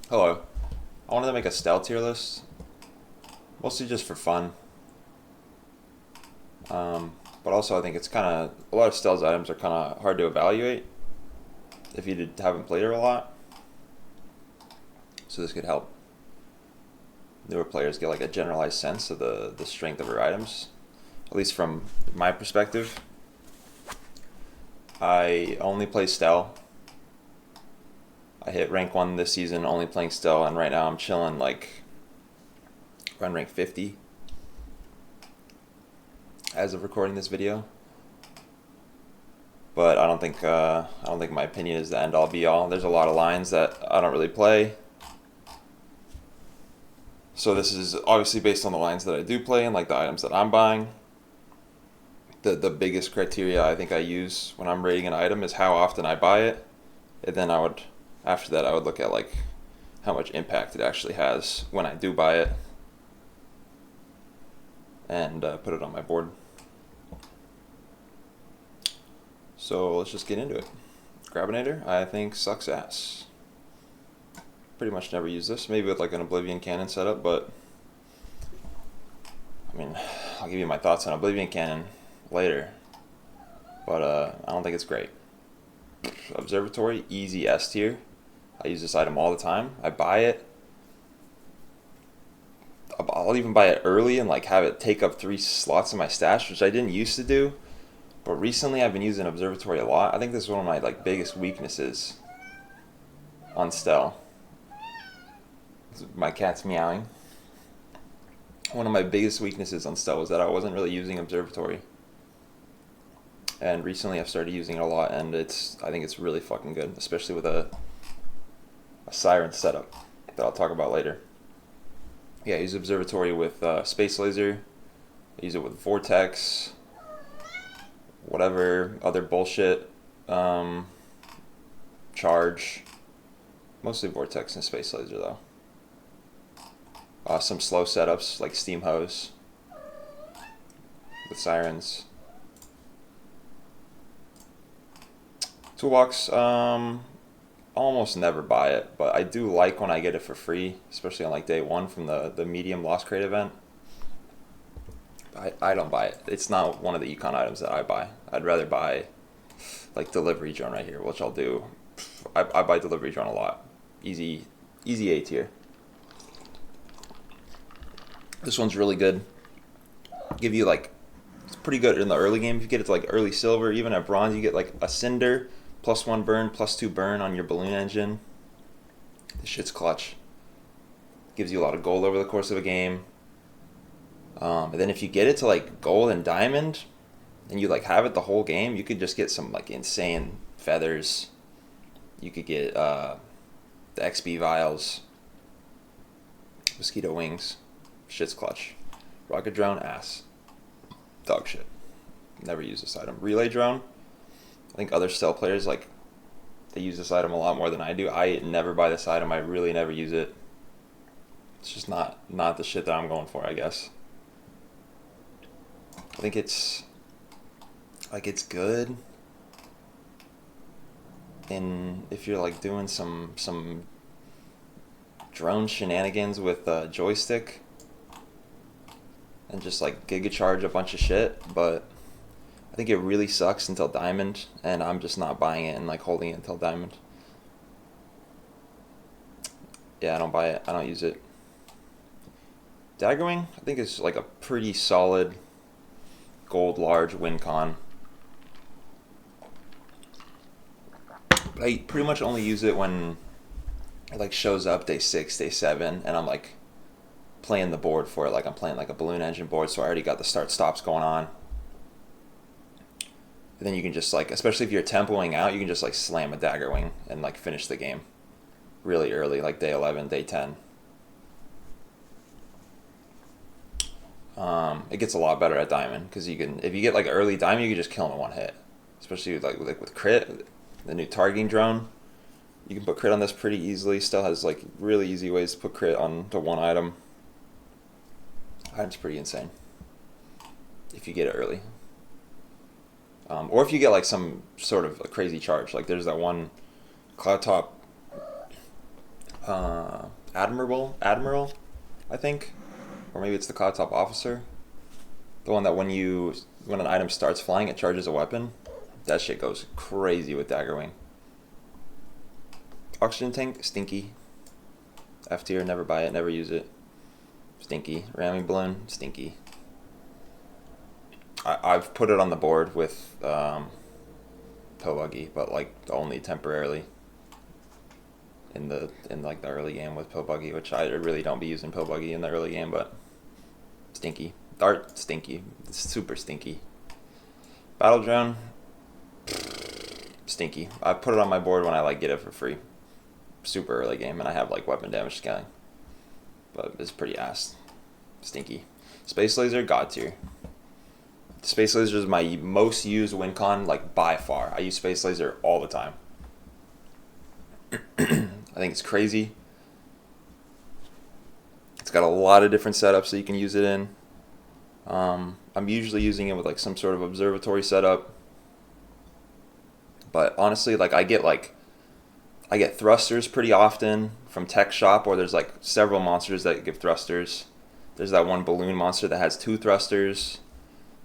Hello. I wanted to make a Stelle tier list, mostly just for fun. But also I think it's kind of, a lot of Stelle's items are kind of hard to evaluate if you haven't played her a lot. So this could help newer players get like a generalized sense of the strength of her items, at least from my perspective. I only play Stelle. I hit rank 1 this season only playing Stelle, and right now I'm chilling like around rank 50 as of recording this video. But I don't think my opinion is the end all be all. There's a lot of lines that I don't really play. So this is obviously based on the lines that I do play and like the items that I'm buying. The biggest criteria I think I use when I'm rating an item is how often I buy it, and then after that I would look at like how much impact it actually has when I do buy it, and put it on my board. So let's just get into it. Grabinator, I think sucks ass. Pretty much never use this, maybe with like an Oblivion Cannon setup, but I mean, I'll give you my thoughts on Oblivion Cannon later, but I don't think it's great. Observatory, easy S tier. I use this item all the time. I buy it. I'll even buy it early and like have it take up 3 slots in my stash, which I didn't used to do. But recently I've been using Observatory a lot. I think this is one of my like biggest weaknesses on Stelle. My cat's meowing. One of my biggest weaknesses on Stelle was that I wasn't really using Observatory. And recently I've started using it a lot, and I think it's really fucking good, especially with a Sirens setup that I'll talk about later. Yeah, I use Observatory with Space Laser. I use it with Vortex. Whatever other bullshit. Charge. Mostly Vortex and Space Laser though. Some slow setups like Steam Hose with Sirens. Toolbox, almost never buy it, but I do like when I get it for free, especially on like day 1 from the medium Lost Crate event. I don't buy it. It's not one of the econ items that I buy. I'd rather buy like Delivery Drone right here, which I'll do. I buy Delivery Drone a lot. Easy A tier. This one's really good. Give you like, it's pretty good in the early game. If you get it to like early silver, even at bronze, you get like a Cinder, +1 burn, +2 burn on your balloon engine. This shit's clutch. Gives you a lot of gold over the course of a game. And then if you get it to like gold and diamond, and you like have it the whole game, you could just get some like insane feathers. You could get the XP vials, mosquito wings. Shit's clutch. Rocket drone, ass. Dog shit. Never use this item. Relay drone. I think other Stelle players like they use this item a lot more than I do. I never buy this item. I really never use it. It's just not the shit that I'm going for, I guess. I think it's good in if you're like doing some drone shenanigans with a joystick and just like giga charge a bunch of shit, but I think it really sucks until diamond, and I'm just not buying it and like holding it until diamond. Yeah, I don't buy it. I don't use it. Daggerwing, I think is like a pretty solid gold large win con. I pretty much only use it when it like shows up day 6, day 7, and I'm like playing the board for it. Like I'm playing like a balloon engine board, so I already got the start stops going on. And then you can just like, especially if you're tempoing out, you can just like slam a Daggerwing and like finish the game really early, like day 11, day 10. It gets a lot better at diamond because you can, if you get like early diamond, you can just kill them in one hit. Especially with crit, the new targeting drone. You can put crit on this pretty easily. Still has like really easy ways to put crit onto one item. Item's pretty insane if you get it early. Or if you get like some sort of a crazy charge. Like there's that one Cloud Top Admiral, I think, or maybe it's the Cloud Top Officer. The one that when an item starts flying, it charges a weapon. That shit goes crazy with Daggerwing. Oxygen tank, stinky. F tier, never buy it, never use it. Stinky. Ramming balloon, stinky. I've put it on the board with Buggy, but like only temporarily. In like the early game with Buggy, which I really don't be using Buggy in the early game, but stinky. Dart, stinky. It's super stinky. Battle drone, stinky. I put it on my board when I like get it for free. Super early game, and I have like weapon damage scaling, but it's pretty ass. Stinky. Space laser, god tier. Space laser is my most used win con, like by far. I use space laser all the time. I think it's crazy. It's got a lot of different setups that you can use it in. I'm usually using it with like some sort of observatory setup. But honestly, like I get thrusters pretty often from Tech Shop, or there's like several monsters that give thrusters. There's that one balloon monster that has 2 thrusters.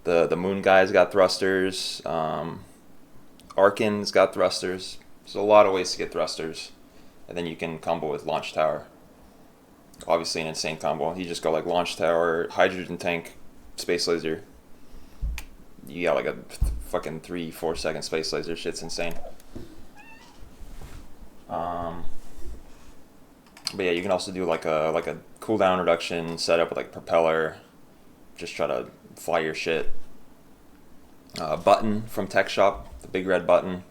The moon guy's got thrusters. Arkin's got thrusters. There's a lot of ways to get thrusters. And then you can combo with launch tower. Obviously an insane combo. You just go like launch tower, hydrogen tank, space laser. You got like a fucking 3-4 second space laser. Shit's insane. But yeah, you can also do like a cooldown reduction setup with like propeller. Just try to fly your shit. Button from Tech Shop, the big red button.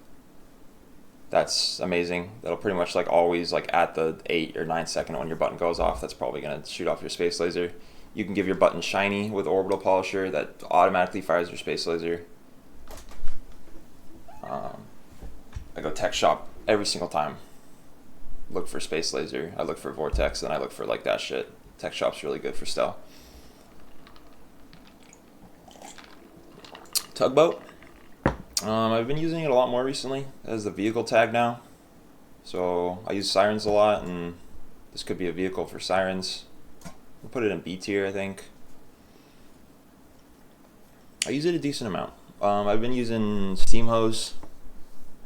That's amazing. That'll pretty much like always like at the 8 or 9 second when your button goes off, that's probably gonna shoot off your space laser. You can give your button shiny with orbital polisher that automatically fires your space laser. I go Tech Shop every single time. Look for space laser. I look for Vortex, and I look for like that shit. Tech Shop's really good for Stelle. Tugboat. I've been using it a lot more recently as the vehicle tag now. So I use Sirens a lot, and this could be a vehicle for Sirens. I'll put it in B tier, I think. I use it a decent amount. I've been using Steam Hose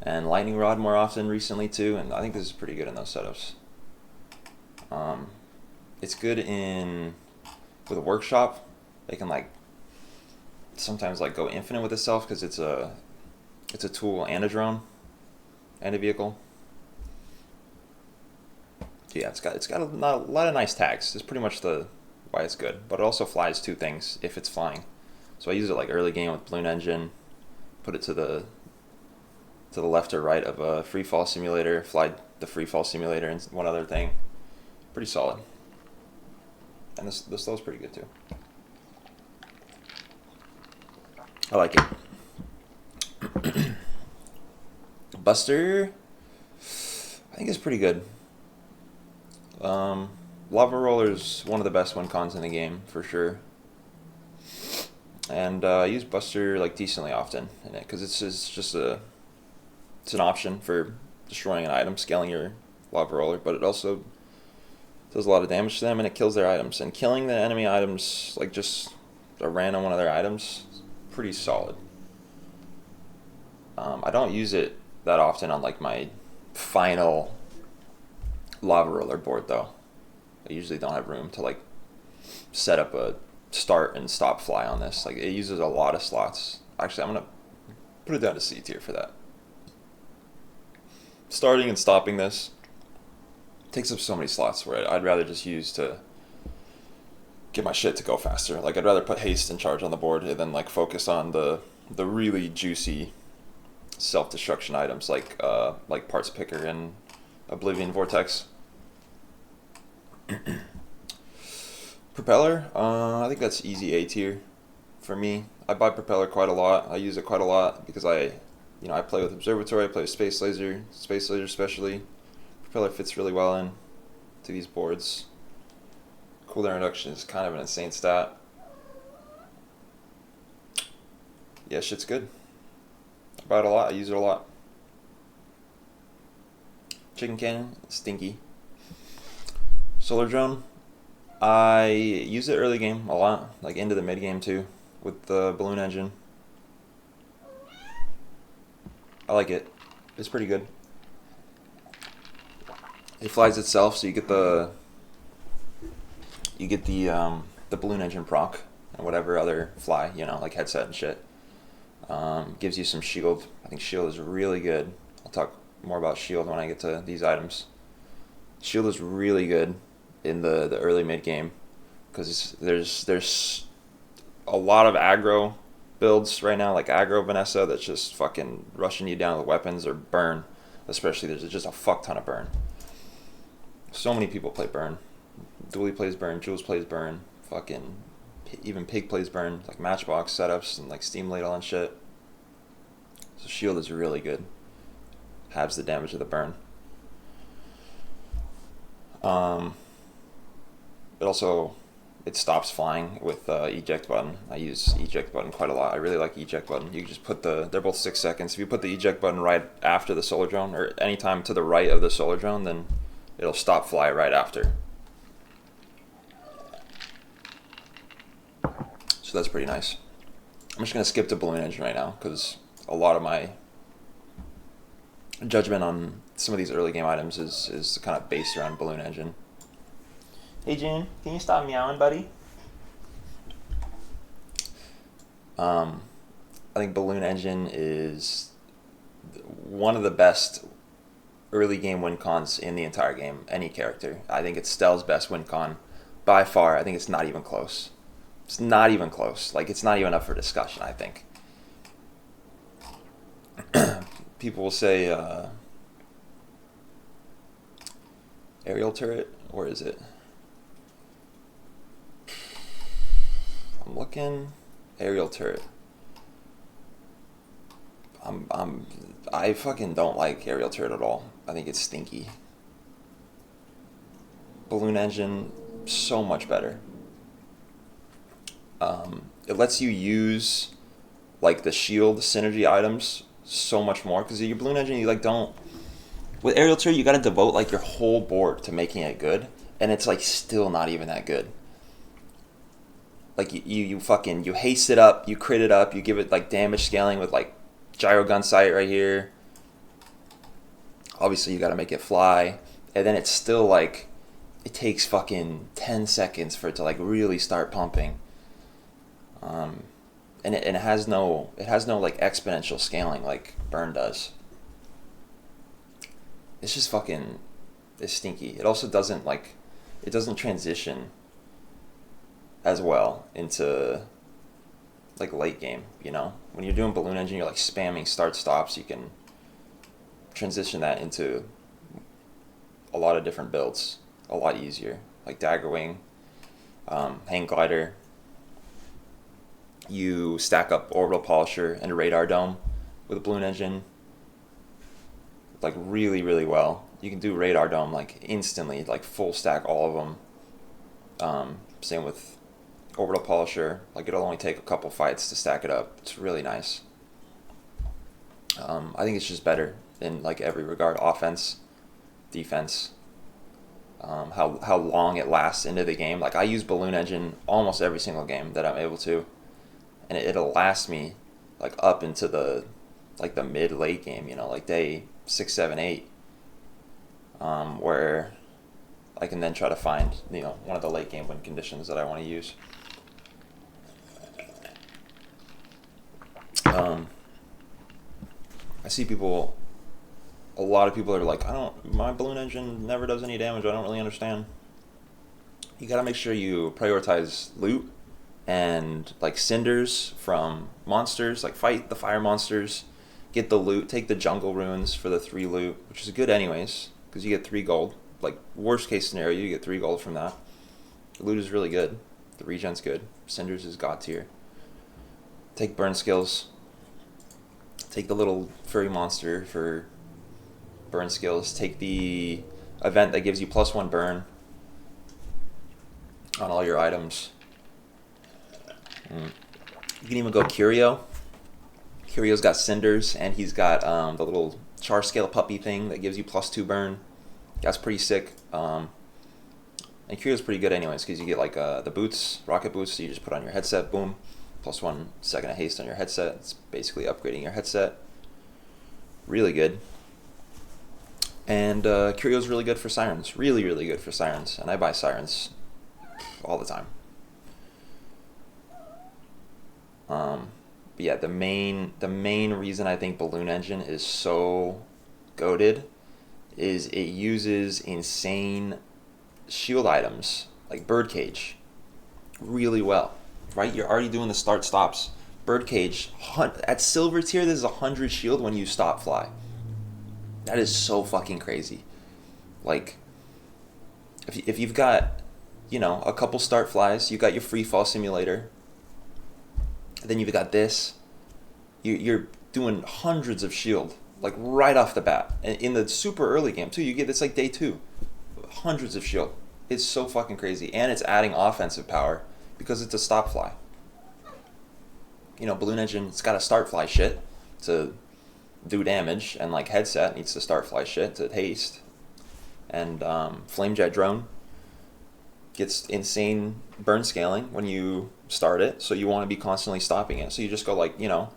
and Lightning Rod more often recently too, and I think this is pretty good in those setups. It's good with a workshop. They can like sometimes like go infinite with itself because it's a tool and a drone and a vehicle. Yeah, it's got a lot of nice tags. It's pretty much why it's good. But it also flies 2 things if it's flying. So I use it like early game with balloon engine. Put it to the left or right of a free fall simulator. Fly the free fall simulator and one other thing. Pretty solid. And this slow's pretty good too. I like it. Buster, I think it's pretty good. Lava Roller's one of the best win cons in the game for sure. And I use Buster like decently often in it because it's an option for destroying an item, scaling your Lava Roller, but it also does a lot of damage to them and it kills their items. And killing the enemy items, like just a random one of their items, is pretty solid. I don't use it that often on like my final Lava Roller board though. I usually don't have room to like set up a start and stop fly on this. Like it uses a lot of slots. Actually, I'm gonna put it down to C tier for that. Starting and stopping this takes up so many slots where I'd rather just use to get my shit to go faster. Like I'd rather put haste and charge on the board and then like focus on the really juicy self-destruction items like parts picker and Oblivion Vortex. Propeller, I think that's easy A tier for me. I buy Propeller quite a lot. I use it quite a lot because I play with Observatory, I play with Space Laser especially. Propeller fits really well in to these boards. Cooldown reduction is kind of an insane stat. Yeah, shit's good. I buy it a lot, I use it a lot. Chicken Cannon, stinky. Solar Drone. I use it early game a lot, like into the mid game too, with the balloon engine. I like it. It's pretty good. It flies itself, so you get the balloon engine proc and whatever other fly, like headset and shit. Gives you some shield. I think shield is really good. I'll talk more about shield when I get to these items. Shield is really good in the early mid game because there's a lot of aggro builds right now, like aggro Vanessa, that's just fucking rushing you down with weapons or burn. Especially there's just a fuck ton of burn. So many people play burn. Dooley plays burn, Jules plays burn, fucking even Pig plays burn, like Matchbox setups and like Steam Ladle and shit. So shield is really good. Halves the damage of the burn. It stops flying with Eject Button. I use Eject Button quite a lot. I really like Eject Button. You can just put they're both 6 seconds. If you put the Eject Button right after the Solar Drone, or anytime to the right of the Solar Drone, then it'll stop fly right after. So that's pretty nice. I'm just going to skip to balloon engine right now because a lot of my judgment on some of these early game items is kind of based around balloon engine. Hey June, can you stop meowing, buddy? I think balloon engine is one of the best early game win cons in the entire game. Any character. I think it's Stelle's best win con by far. I think it's not even close. It's not even close. Like, it's not even up for discussion, I think. People will say aerial turret, or is it? I'm looking. Aerial turret. I fucking don't like aerial turret at all. I think it's stinky. Balloon engine, so much better. It lets you use like the shield synergy items so much more because your balloon engine, you like don't. With aerial turret, you got to devote like your whole board to making it good, and it's like still not even that good. Like you haste it up, you crit it up, you give it like damage scaling with like gyro gun sight right here. Obviously you got to make it fly, and then it's still like it takes fucking 10 seconds for it to like really start pumping. And it has no like exponential scaling like burn does. It's just fucking, it's stinky. It also doesn't transition as well into like late game, when you're doing balloon engine, you're like spamming start stops. You can transition that into a lot of different builds a lot easier, like dagger wing, hang glider. You stack up orbital polisher and a radar dome with a balloon engine like really, really well. You can do radar dome like instantly, like full stack all of them. Same with orbital polisher. Like it'll only take a couple fights to stack it up. It's really nice. I think it's just better in like every regard. Offense, defense, how long it lasts into the game. Like I use balloon engine almost every single game that I'm able to, and it'll last me like up into the mid late game, like day 6, 7, 8, where I can then try to find one of the late game win conditions that I want to use. I see a lot of people are like, my balloon engine never does any damage, I don't really understand. You gotta make sure you prioritize loot and like cinders from monsters, like fight the fire monsters, get the loot, take the jungle ruins for the 3 loot, which is good anyways, because you get 3 gold. Like worst case scenario, you get 3 gold from that. The loot is really good. The regen's good. Cinders is god tier. Take burn skills. Take the little furry monster for burn skills. Take the event that gives you +1 burn on all your items. You can even go Curio. Curio's got cinders, and he's got the little char scale puppy thing that gives you +2 burn. That's pretty sick. And Curio's pretty good anyways, because you get like the boots, rocket boots, so you just put on your headset, boom, plus 1 second of haste on your headset. It's basically upgrading your headset. Really good. And Curio's really good for Sirens. Really, really good for Sirens. And I buy Sirens all the time. But yeah, the main reason I think Balloon Engine is so goated is it uses insane shield items like Birdcage really well, right? You're already doing the start stops. Birdcage at silver tier, there's 100 shield when you stop fly. That is so fucking crazy. Like, if you've got, you know, a couple start flies, you got your free fall simulator. Then you've got this. You're doing hundreds of shield, like right off the bat. And in the super early game too, you get it's like day 2, hundreds of shield. It's so fucking crazy, and it's adding offensive power because it's a stop fly. You know, Balloon Engine, it's got to start fly shit to do damage, and like headset needs to start fly shit to haste. And Flamejet Drone gets insane burn scaling when you start it, so you want to be constantly stopping it. So you just go like, you know,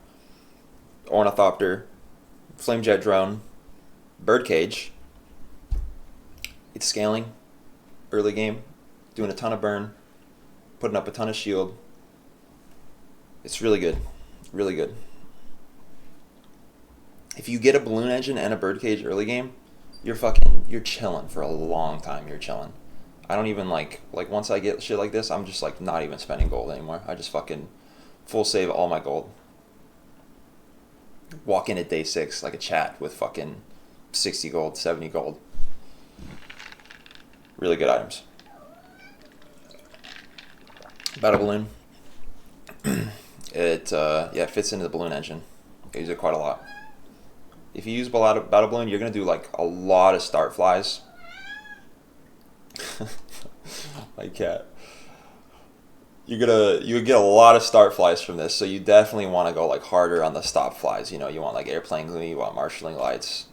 Ornithopter, Flamejet Drone, Birdcage. It's scaling early game, doing a ton of burn, putting up a ton of shield. It's really good. Really good. If you get a Balloon Engine and a Birdcage early game, you're chilling for a long time. You're chilling. I don't even like once I get shit like this, I'm just like not even spending gold anymore. I just fucking full save all my gold. Walk in at day 6 like a chat with fucking 60 gold, 70 gold. Really good items. Battle Balloon. It fits into the Balloon Engine. I use it quite a lot. If you use Battle Balloon, you're gonna do like a lot of start flies. My cat. You get a lot of start flies from this, so you definitely want to go like harder on the stop flies. You know, you want like airplane glue, you want marshalling lights.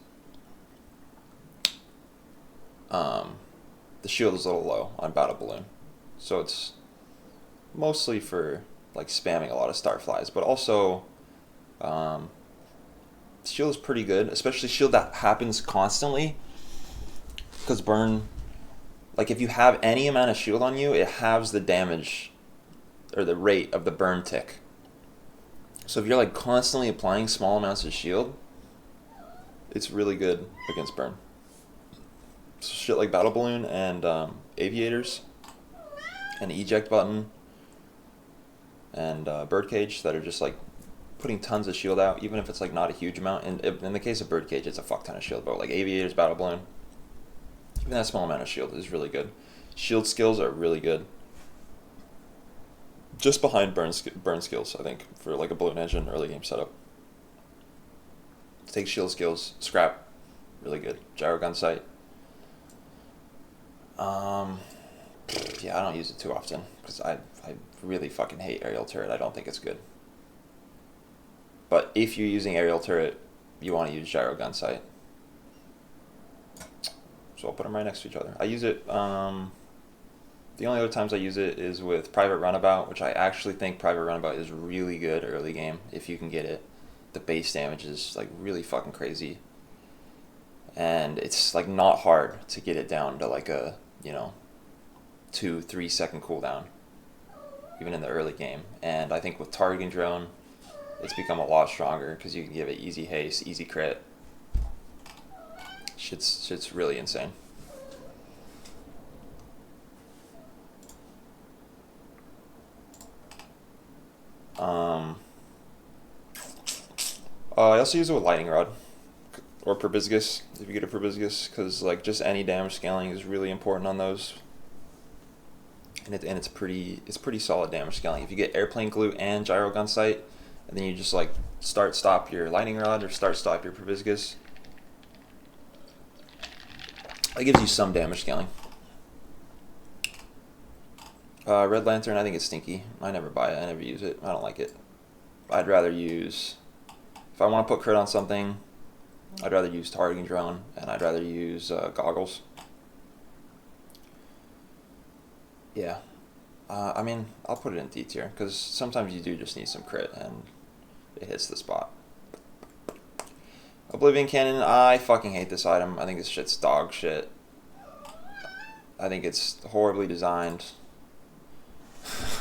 The shield is a little low on Battle Balloon, so it's mostly for like spamming a lot of start flies, but also shield is pretty good, especially shield that happens constantly, because burn, like if you have any amount of shield on you, it halves the damage or the rate of the burn tick. So if you're like constantly applying small amounts of shield, it's really good against burn. So shit like Battle Balloon and Aviators and Eject Button and Birdcage that are just like putting tons of shield out, even if it's like not a huge amount. And in the case of Birdcage, it's a fuck ton of shield, but like Aviators, Battle Balloon, even that small amount of shield is really good. Shield skills are really good. Just behind burn skills, I think, for like a Balloon Engine early game setup. Take shield skills, scrap, really good. Gyro gun sight. Yeah, I don't use it too often because I really fucking hate aerial turret. I don't think it's good. But if you're using aerial turret, you want to use gyro gun sight. So I'll put them right next to each other. I use it. The only other times I use it is with Private Runabout, which I actually think Private Runabout is really good early game if you can get it. The base damage is like really fucking crazy. And it's like not hard to get it down to like a, 2-3 second cooldown, even in the early game. And I think with targeting drone, it's become a lot stronger because you can give it easy haste, easy crit. Shit's really insane. I also use it with Lightning Rod or Proboscis if you get a Proboscis, because like just any damage scaling is really important on those. And it's pretty solid damage scaling. If you get airplane glue and gyro gun sight, and then you just like stop your Lightning Rod or stop your Proboscis, that gives you some damage scaling. Red Lantern, I think it's stinky. I never buy it. I never use it. I don't like it. I'd rather use, if I want to put crit on something, I'd rather use targeting drone, and I'd rather use goggles. Yeah. I mean, I'll put it in D tier, because sometimes you do just need some crit, and it hits the spot. Oblivion Cannon, I fucking hate this item. I think this shit's dog shit. I think it's horribly designed.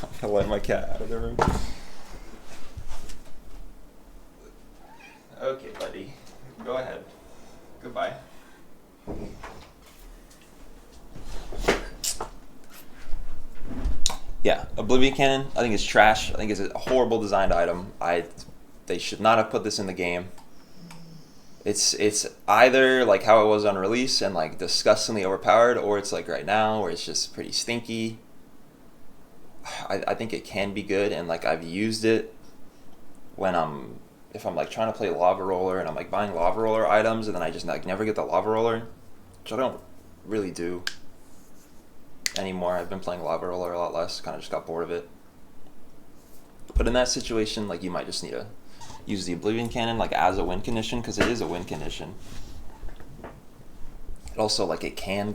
I'm gonna let my cat out of the room. Okay, buddy. Go ahead. Goodbye. Yeah, Oblivion Cannon, I think it's trash. I think it's a horrible designed item. They should not have put this in the game. It's either like how it was on release and like disgustingly overpowered, or it's like right now where it's just pretty stinky. I think it can be good, and like I've used it when if I'm like trying to play Lava Roller and I'm like buying Lava Roller items and then I just like never get the Lava Roller, which I don't really do anymore. I've been playing Lava Roller a lot less, kind of just got bored of it. But in that situation, like you might just need to use the Oblivion Cannon like as a win condition, because it is a win condition. It also like it can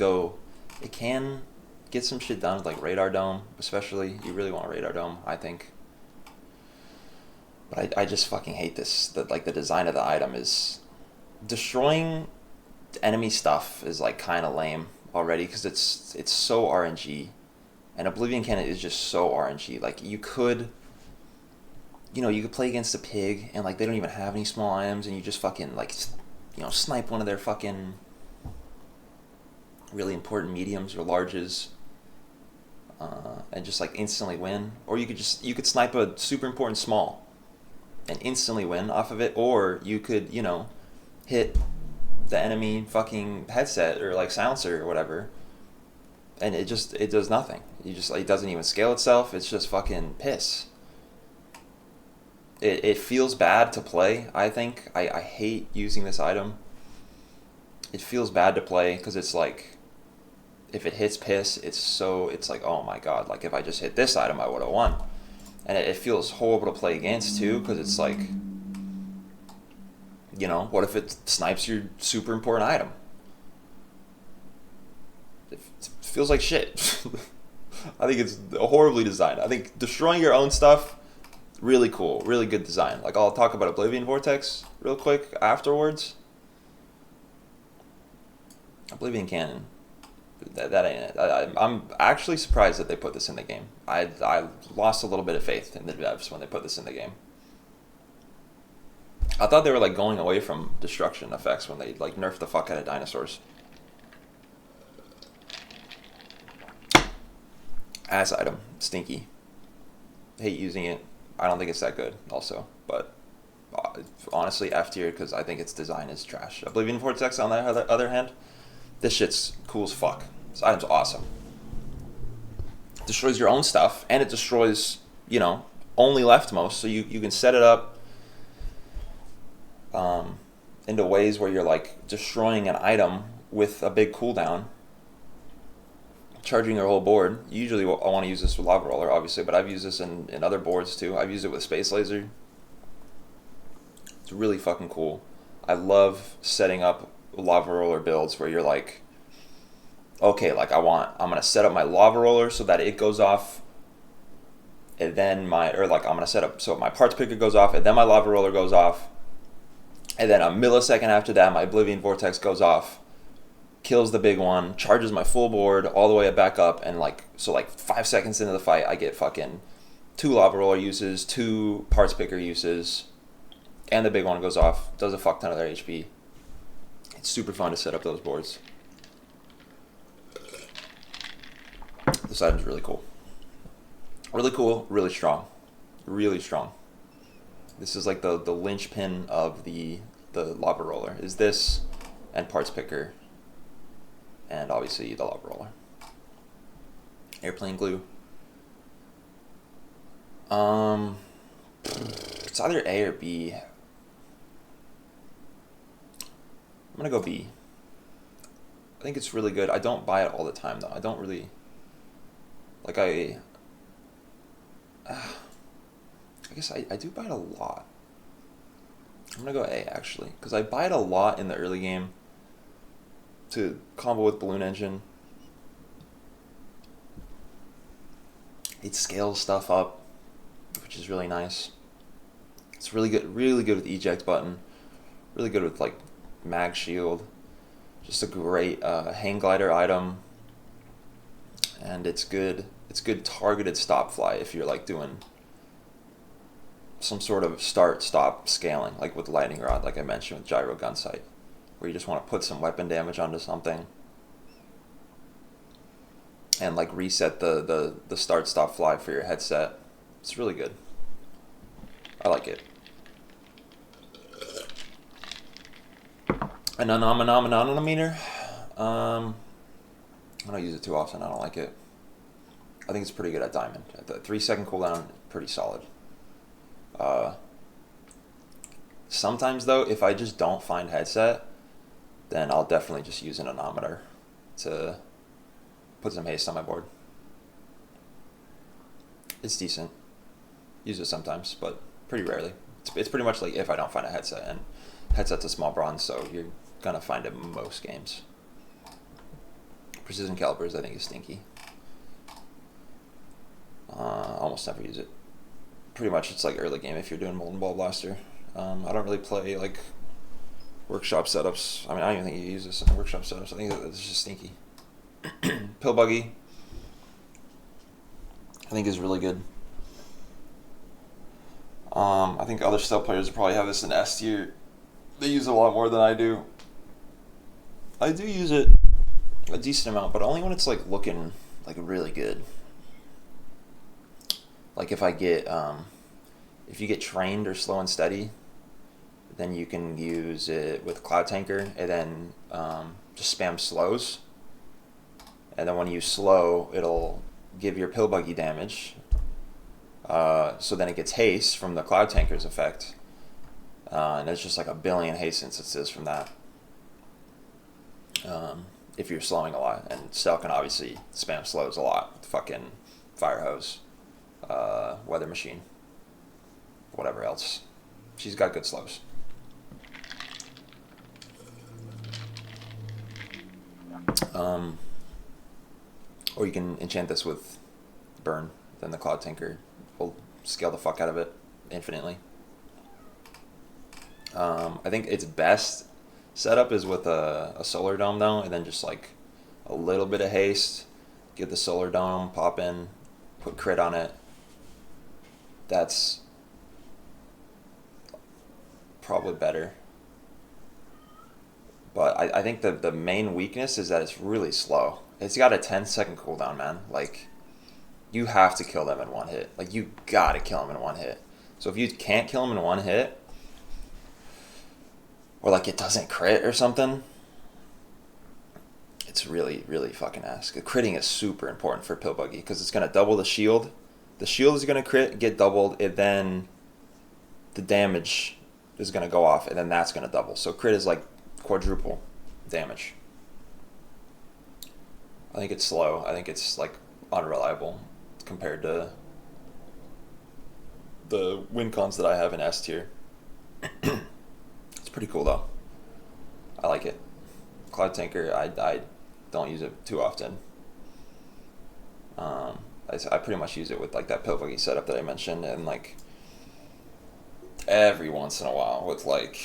get some shit done with like Radar Dome, especially. You really want Radar Dome, I think. But I just fucking hate this. Like the design of the item is destroying enemy stuff is like kind of lame already, because it's so RNG, and Oblivion Cannon is just so RNG. Like you could play against a pig and like they don't even have any small items, and you just fucking like snipe one of their fucking really important mediums or larges, and just like instantly win. Or you could snipe a super important small and instantly win off of it, or you could hit the enemy fucking headset or like silencer or whatever, and it does nothing. It doesn't even scale itself. It's just fucking piss. It feels bad to play, I think. I hate using this item. It feels bad to play because it's like, if it hits piss, it's like, oh my god, like if I just hit this item, I would have won. And it feels horrible to play against too, because it's like, what if it snipes your super important item? It feels like shit. I think it's horribly designed. I think destroying your own stuff, really cool, really good design. Like I'll talk about Oblivion Vortex real quick afterwards. Oblivion Cannon, that ain't it. I'm actually surprised that they put this in the game. I lost a little bit of faith in the devs when they put this in the game. I thought they were like going away from destruction effects when they like nerfed the fuck out of dinosaurs. Ass item, stinky. Hate using it. I don't think it's that good also, but honestly F tier, because I think its design is trash. Oblivion Vortex, on the other hand, this shit's cool as fuck. This item's awesome. Destroys your own stuff, and it destroys, only leftmost, so you can set it up into ways where you're like destroying an item with a big cooldown, charging your whole board. Usually I want to use this with Lava Roller, obviously, but I've used this in other boards too. I've used it with Space Laser. It's really fucking cool. I love setting up Lava Roller builds where you're like, okay, like I'm gonna set up my Lava Roller so that it goes off, and then I'm gonna set up so my Parts Picker goes off, and then my Lava Roller goes off, and then a millisecond after that my Oblivion Vortex goes off, kills the big one, charges my full board all the way back up, and like 5 seconds into the fight I get fucking 2 Lava Roller uses, 2 Parts Picker uses, and the big one goes off, does a fuck ton of their HP. It's super fun to set up those boards. This item's really cool. Really cool, really strong. Really strong. This is like the linchpin of the Lava Roller. Is this and Parts Picker, and obviously the Lava Roller. Airplane Glue. It's either A or B. I'm gonna go B. I think it's really good. I don't buy it all the time though. I don't really like. I guess I do buy it a lot. I'm gonna go A actually, because I buy it a lot in the early game to combo with Balloon Engine. It scales stuff up, which is really nice. It's really good with Eject Button. Really good with like mag shield. Just a great hang glider item. And it's good targeted stop fly if you're like doing some sort of start-stop scaling, like with lightning rod, like I mentioned with gyro gun sight, where you just want to put some weapon damage onto something and like reset the start-stop fly for your headset. It's really good. I like it. An anemometer. I don't use it too often. I don't like it. I think it's pretty good at diamond. At the 3-second cooldown, pretty solid. Sometimes though, if I just don't find headset, then I'll definitely just use an anemometer to put some haste on my board. It's decent. Use it sometimes, but pretty rarely. It's pretty much like if I don't find a headset, and headset's a small bronze, so you're gonna find it in most games. Precision calibers, I think, is stinky. Almost never use it. Pretty much it's like early game if you're doing Molten Ball Blaster. I don't really play like workshop setups. I mean, I don't even think you use this in workshop setups. I think it's just stinky. Pill Buggy, I think, is really good. I think other Stelle players probably have this in S tier. They use it a lot more than I do. I do use it a decent amount, but only when it's like looking like really good. Like if I get, if you get trained or slow and steady, then you can use it with Cloud Tanker and then just spam slows. And then when you slow, it'll give your Pill Buggy damage. So then it gets haste from the Cloud Tanker's effect. And there's just like a billion haste instances from that. If you're slowing a lot. And Stelle can obviously spam slows a lot. Fucking Fire Hose. Weather Machine. Whatever else. She's got good slows. Or you can enchant this with Burn. Then the Cloud Tanker will scale the fuck out of it infinitely. I think its best setup is with a Solar Dome though, and then just like a little bit of haste, get the Solar Dome, pop in, put crit on it. That's probably better. But I think the main weakness is that it's really slow. It's got a 10-second cooldown, man. Like, you have to kill them in one hit. Like, you gotta kill them in one hit. So if you can't kill them in one hit, or like it doesn't crit or something, it's really, really fucking ass. Critting is super important for Pill Buggy because it's gonna double the shield. The shield is gonna crit, get doubled, and then the damage is gonna go off, and then that's gonna double. So crit is like quadruple damage. I think it's slow. I think it's like unreliable compared to the win cons that I have in S tier. It's pretty cool though. I like it. Cloud Tanker, I don't use it too often. I pretty much use it with like that Pill Buggy setup that I mentioned, and like every once in a while with like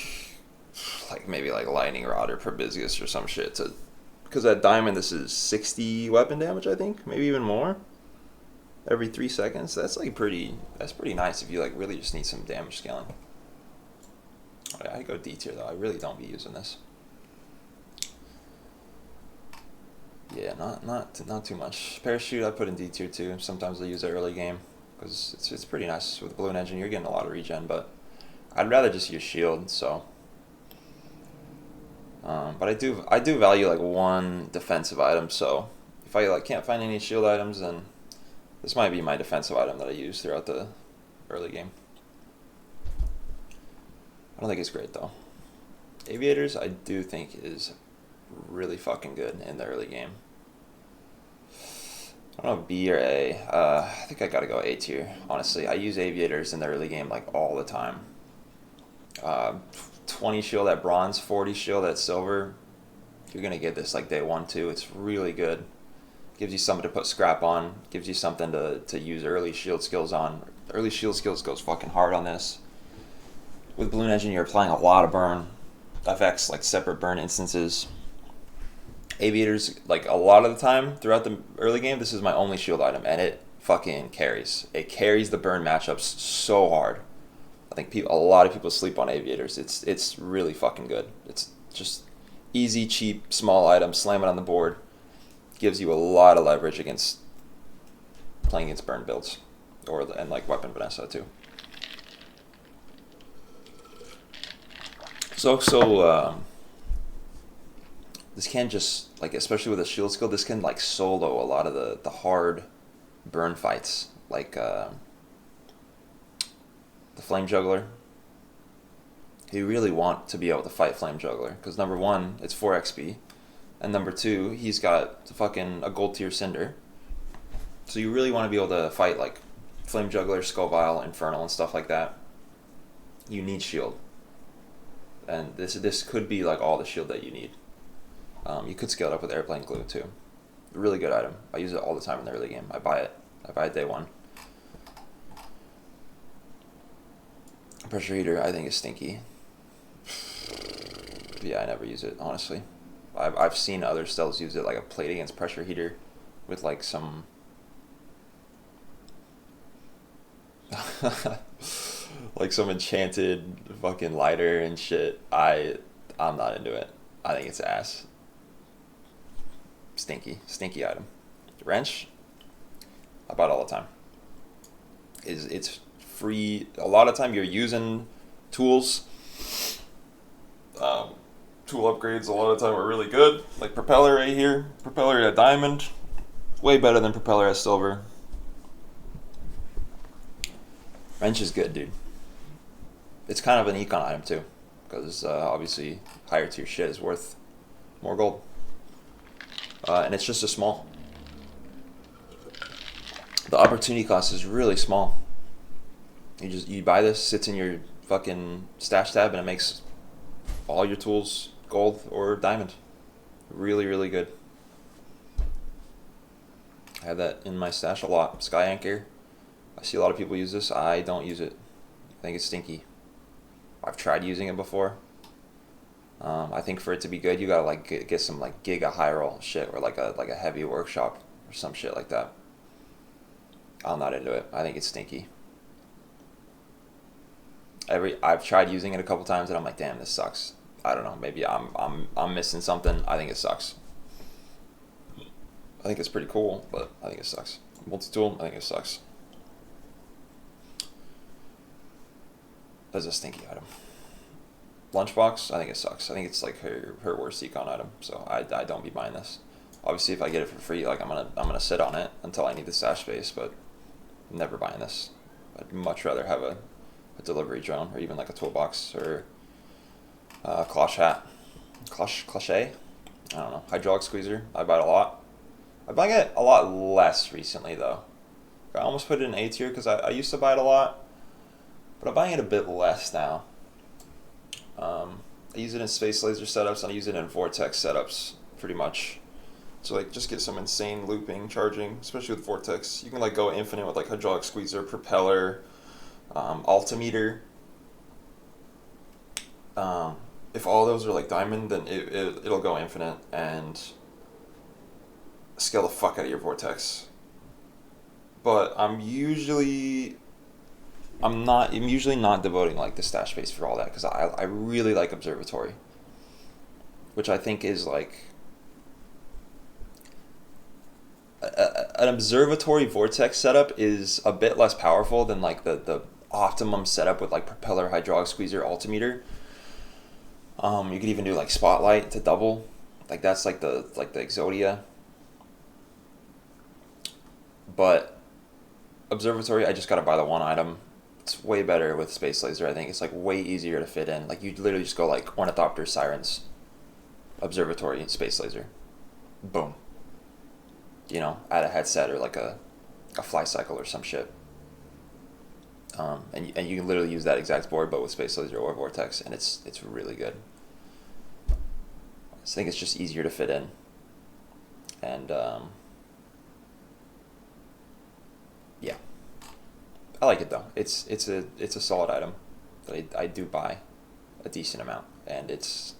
maybe like Lightning Rod or Proboscis or some shit to, because at Diamond this is 60 weapon damage, I think, maybe even more every 3 seconds. That's pretty nice if you like really just need some damage scaling. I go D tier though. I really don't be using this. Yeah, not too much. Parachute I put in D tier too. Sometimes I use it early game because it's pretty nice with the Balloon Engine. You're getting a lot of regen, but I'd rather just use shield. So, but I do value like one defensive item. So if I like can't find any shield items, then this might be my defensive item that I use throughout the early game. I don't think it's great though. Aviators I do think is really fucking good in the early game. I don't know, B or A. I think I gotta go A tier. Honestly, I use Aviators in the early game like all the time. 20 shield at bronze, 40 shield at silver. You're gonna get this like day 1, 2. It's really good. Gives you something to put scrap on. Gives you something to use early shield skills on. Early shield skills goes fucking hard on this. With Balloon Engine, you're applying a lot of burn effects, like separate burn instances. Aviators, like a lot of the time throughout the early game, this is my only shield item, and it fucking carries. It carries the burn matchups so hard. I think a lot of people sleep on Aviators. It's really fucking good. It's just easy, cheap, small item, slam it on the board. Gives you a lot of leverage against playing against burn builds, and like Weapon Vanessa too. This can just, like, especially with a shield skill, this can like solo a lot of the hard burn fights, like the Flame Juggler. You really want to be able to fight Flame Juggler, because number one, it's 4 XP, and number two, he's got fucking a gold tier Cinder. So you really want to be able to fight like Flame Juggler, Skull Vial, Infernal, and stuff like that. You need shield. And this could be like all the shield that you need. You could scale it up with Airplane Glue too. Really good item. I use it all the time in the early game. I buy it day one. Pressure Heater, I think is stinky. Yeah, I never use it, honestly. I've seen other Stelles use it, like a plate against Pressure Heater with like some like some enchanted fucking lighter and shit. I'm not into it. I think it's ass. Stinky item. Wrench, I buy it all the time. It's free. A lot of time you're using tools. Tool upgrades a lot of time are really good. Like Propeller right here. Propeller at Diamond. Way better than Propeller at Silver. Wrench is good, dude. It's kind of an econ item too, because obviously higher tier shit is worth more gold. And it's just a small. The opportunity cost is really small. You buy this, sits in your fucking stash tab, and it makes all your tools gold or diamond. Really, really good. I have that in my stash a lot. Sky Anchor. I see a lot of people use this. I don't use it. I think it's stinky. I've tried using it before. I think for it to be good, you gotta like get some like giga high roll shit, or like a heavy workshop or some shit like that. I'm not into it. I think it's stinky. I've tried using it a couple times and I'm like, damn, this sucks. I don't know. Maybe I'm missing something. I think it sucks. I think it's pretty cool, but I think it sucks. Multi-tool, I think it sucks. That's a stinky item. Lunchbox, I think it sucks. I think it's like her worst econ item, so I don't be buying this. Obviously, if I get it for free, like I'm gonna sit on it until I need the stash space, but I'm never buying this. I'd much rather have a delivery drone, or even like a toolbox, or cloche hat, cloche. I don't know. Hydraulic squeezer, I buy it a lot. I buy it a lot less recently though. I almost put it in A tier because I used to buy it a lot, but I'm buying it a bit less now. I use it in Space Laser setups, and I use it in Vortex setups pretty much. So like just get some insane looping, charging, especially with Vortex. You can like go infinite with like Hydraulic Squeezer, Propeller, Altimeter. If all those are like diamond, then it'll go infinite and scale the fuck out of your Vortex. But I'm usually not devoting like the stash space for all that, because I really like Observatory, which I think is like an Observatory Vortex setup is a bit less powerful than like the optimum setup with like Propeller, Hydraulic Squeezer, Altimeter. You could even do like Spotlight to double, like that's like the Exodia. But Observatory, I just gotta buy the one item. It's way better with Space Laser. I think it's like way easier to fit in. Like you literally just go like Ornithopter, Sirens, Observatory, and Space Laser. Boom. You know, add a headset or like a fly cycle or some shit. And you can literally use that exact board, but with Space Laser or Vortex, and it's really good. I think it's just easier to fit in. And I like it though. It's a solid item that I do buy a decent amount, and it's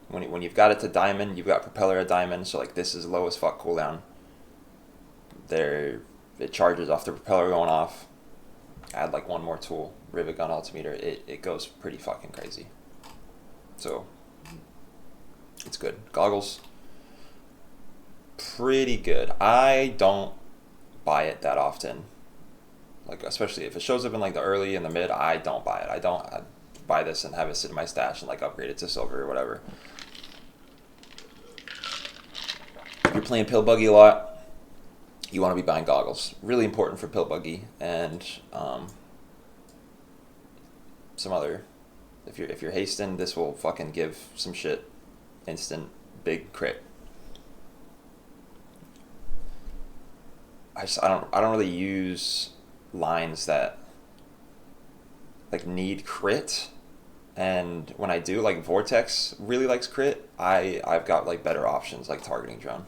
when you've got it to diamond, you've got propeller at diamond, so like this is low as fuck cooldown. There, it charges off the propeller going off. Add like one more tool, rivet gun altimeter. It goes pretty fucking crazy. So it's good. Goggles, pretty good. I don't buy it that often. Like especially if it shows up in like the early and the mid, I don't buy it. I buy this and have it sit in my stash and like upgrade it to silver or whatever. If you're playing Pill Buggy a lot, you want to be buying goggles. Really important for Pill Buggy and some other. If you're hasting, this will fucking give some shit instant big crit. I don't really use lines that like need crit, and when I do, like Vortex really likes crit. I've got like better options like targeting drone.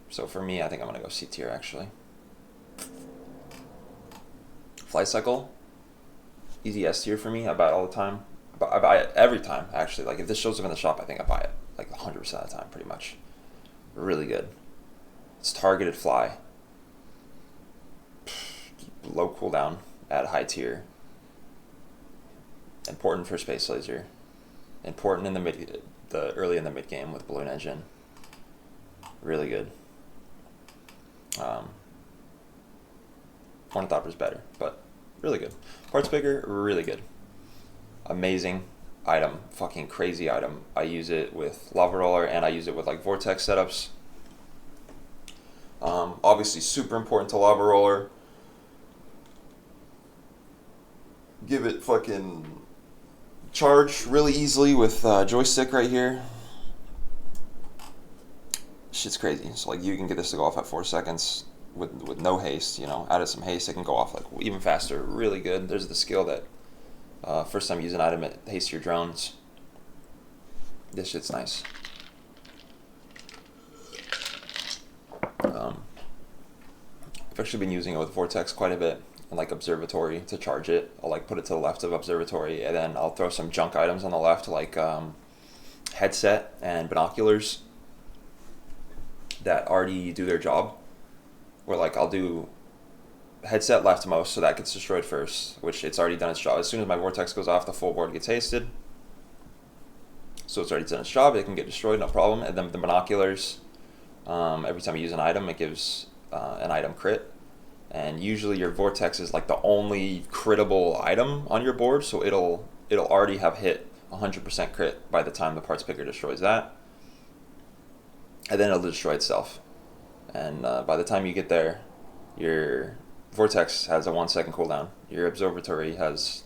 So for me, I think I'm gonna go C tier actually. Flight cycle, easy S tier for me. I buy it all the time. I buy it every time actually. Like if this shows up in the shop, I think I buy it like 100% of the time, pretty much. Really good. It's targeted fly. Low cooldown at high tier. Important for space laser. Important in the early in the mid game with balloon engine. Really good. Ornithopter's better, but really good. Parts picker, really good. Amazing item, fucking crazy item. I use it with lava roller and I use it with like vortex setups. Obviously super important to lava roller. Give it fucking charge really easily with joystick right here. Shit's crazy. So like you can get this to go off at 4 seconds with no haste. You know, added some haste, it can go off like even faster. Really good. There's the skill that first time you use an item, it hastes your drones. This shit's nice. I've actually been using it with Vortex quite a bit, and like Observatory to charge it. I'll like put it to the left of Observatory, and then I'll throw some junk items on the left, like headset and binoculars that already do their job. Where like I'll do headset leftmost, so that gets destroyed first, which it's already done its job. As soon as my Vortex goes off, the full board gets hasted. So it's already done its job, it can get destroyed, no problem. And then the binoculars, every time you use an item, it gives an item crit. And usually your Vortex is like the only critable item on your board, so it'll already have hit 100% crit by the time the parts picker destroys that. And then it'll destroy itself. And by the time you get there, your Vortex has a 1 second cooldown. Your Observatory has,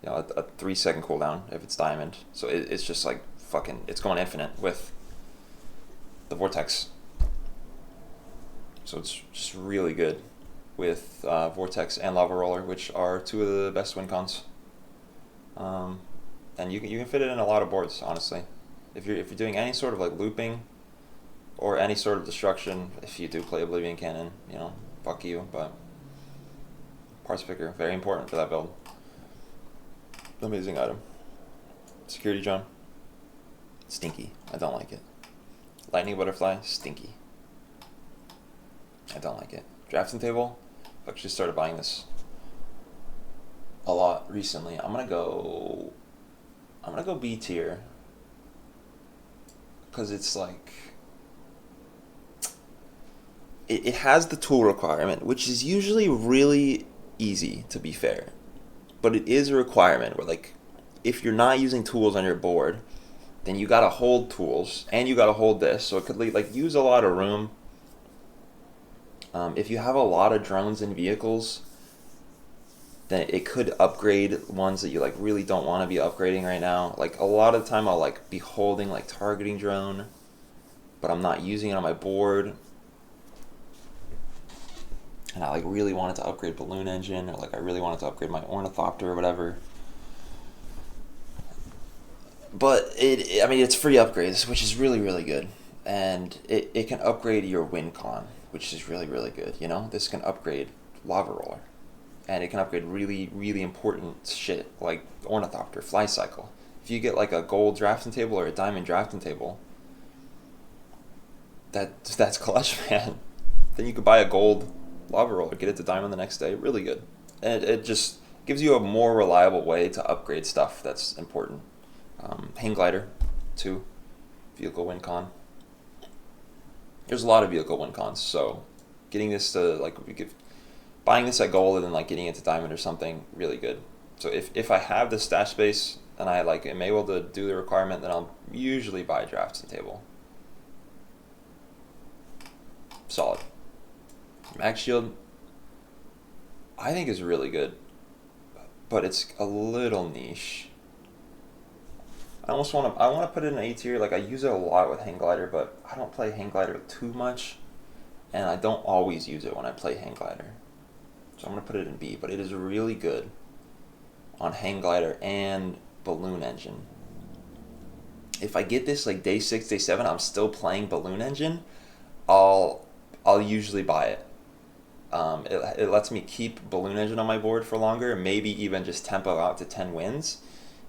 you know, a 3 second cooldown if it's diamond. So it's just like fucking, it's going infinite with the Vortex. So it's just really good with Vortex and Lava Roller, which are two of the best win cons. And you can fit it in a lot of boards, honestly. If you're doing any sort of like looping or any sort of destruction, if you do play Oblivion Cannon, you know, fuck you, but parts picker, very important for that build. Amazing item. Security drone, stinky. I don't like it. Lightning butterfly, stinky. I don't like it. Drafting table, I've actually started buying this a lot recently. I'm gonna go B tier because it's like it has the tool requirement, which is usually really easy, to be fair, but it is a requirement where like if you're not using tools on your board, then you gotta hold tools and you gotta hold this, so it could like use a lot of room. If you have a lot of drones and vehicles, then it could upgrade ones that you like really don't want to be upgrading right now. Like a lot of the time I'll like be holding like targeting drone, but I'm not using it on my board. And I like really wanted to upgrade balloon engine, or like I really wanted to upgrade my ornithopter or whatever. But it's free upgrades, which is really, really good. And it can upgrade your win con, which is really, really good. You know, this can upgrade Lava Roller. And it can upgrade really, really important shit like Ornithopter, Fly Cycle. If you get like a gold drafting table or a diamond drafting table, that's clutch, man. Then you could buy a gold Lava Roller, get it to diamond the next day. Really good. And it just gives you a more reliable way to upgrade stuff that's important. Hang Glider, too. Vehicle win con. There's a lot of vehicle win cons, so getting this to like buying this at gold and then like getting it to diamond or something, really good. So if I have the stash space and I like am able to do the requirement, then I'll usually buy a drafting table. Solid. Max Shield, I think is really good, but it's a little niche. I want to put it in A tier. Like I use it a lot with Hang Glider, but I don't play Hang Glider too much, and I don't always use it when I play Hang Glider. So I'm gonna put it in B, but it is really good on Hang Glider and Balloon Engine. If I get this like day 6, day 7, I'm still playing Balloon Engine, I'll usually buy it. It lets me keep Balloon Engine on my board for longer, maybe even just tempo out to 10 wins.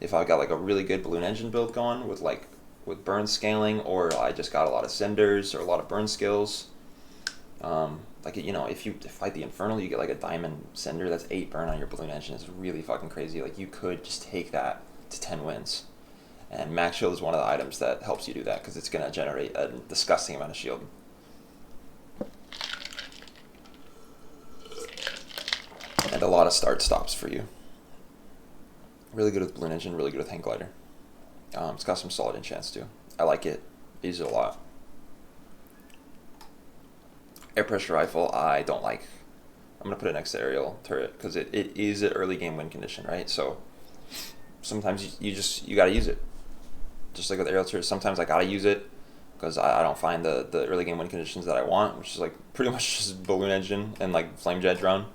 If I've got like a really good Balloon Engine build going with burn scaling, or I just got a lot of cinders or a lot of burn skills. Like, you know, if you fight the Infernal, you get like a diamond cinder, that's 8 burn on your Balloon Engine. It's really fucking crazy. Like, you could just take that to 10 wins. And Max Shield is one of the items that helps you do that, because it's going to generate a disgusting amount of shield. And a lot of start stops for you. Really good with Balloon Engine, really good with Hang Glider. It's got some solid enchants too. I like it. I use it a lot. Air Pressure Rifle, I don't like. I'm going to put it next to Aerial Turret, because it is an early game win condition, right? So sometimes you got to use it. Just like with Aerial Turret, sometimes I got to use it because I don't find the early game win conditions that I want, which is like pretty much just Balloon Engine and like Flame Jet Drone.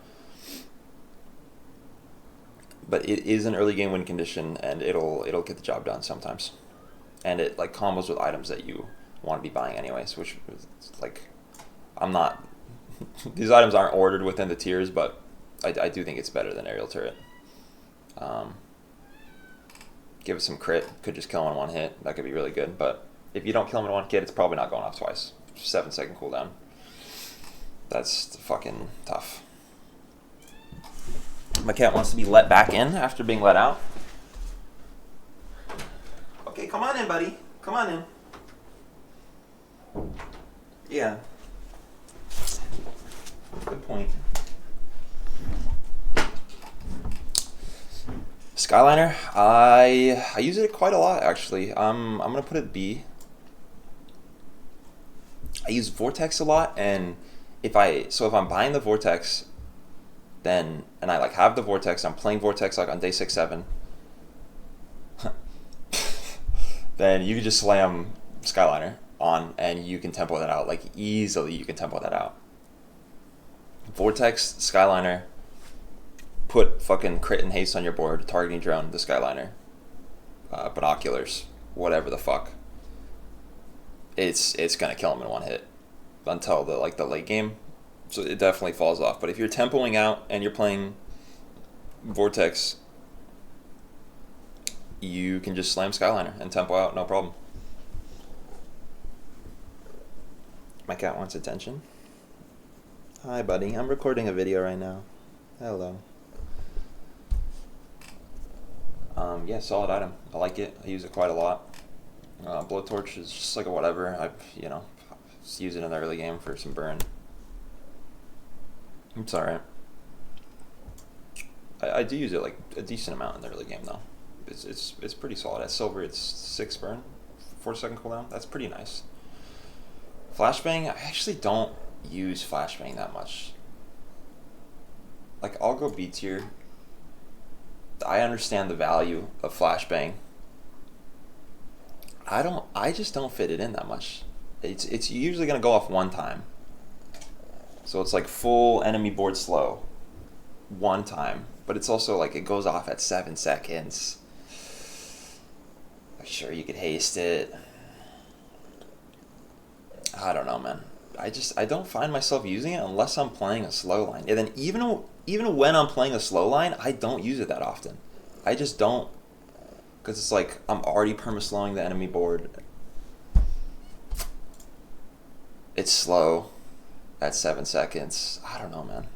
But it is an early game win condition, and it'll get the job done sometimes. And it like combos with items that you want to be buying anyways, which is like, I'm not, these items aren't ordered within the tiers, but I do think it's better than Aerial Turret. Give it some crit, could just kill him in one hit, that could be really good, but if you don't kill him in one hit, it's probably not going off twice. 7-second cooldown. That's fucking tough. My cat wants to be let back in after being let out. Okay, come on in, buddy. Come on in. Yeah. Good point. Skyliner, I use it quite a lot actually. I'm gonna put it B. I use Vortex a lot, and if I'm buying the Vortex, and I like have the Vortex, I'm playing Vortex like on day 6, 7, then you can just slam Skyliner on and you can tempo that out, like easily you can tempo that out. Vortex, Skyliner, put fucking crit and haste on your board, targeting drone, the Skyliner, binoculars, whatever the fuck. It's gonna kill him in one hit until the late game. So it definitely falls off. But if you're tempoing out and you're playing Vortex, you can just slam Skyliner and tempo out, no problem. My cat wants attention. Hi, buddy. I'm recording a video right now. Hello. Yeah, solid item. I like it. I use it quite a lot. Blowtorch is just like a whatever. I just use it in the early game for some burn. It's alright. I do use it like a decent amount in the early game though. It's pretty solid. At silver, it's 6 burn, 4-second cooldown. That's pretty nice. Flashbang, I actually don't use Flashbang that much. Like, I'll go B tier. I understand the value of Flashbang. I just don't fit it in that much. It's usually gonna go off one time. So it's like full enemy board slow one time, but it's also like it goes off at 7 seconds. Sure, you could haste it. I don't know, man. I don't find myself using it unless I'm playing a slow line. And then even when I'm playing a slow line, I don't use it that often. I just don't, because it's like I'm already perma-slowing the enemy board. It's slow at 7 seconds. I don't know, man.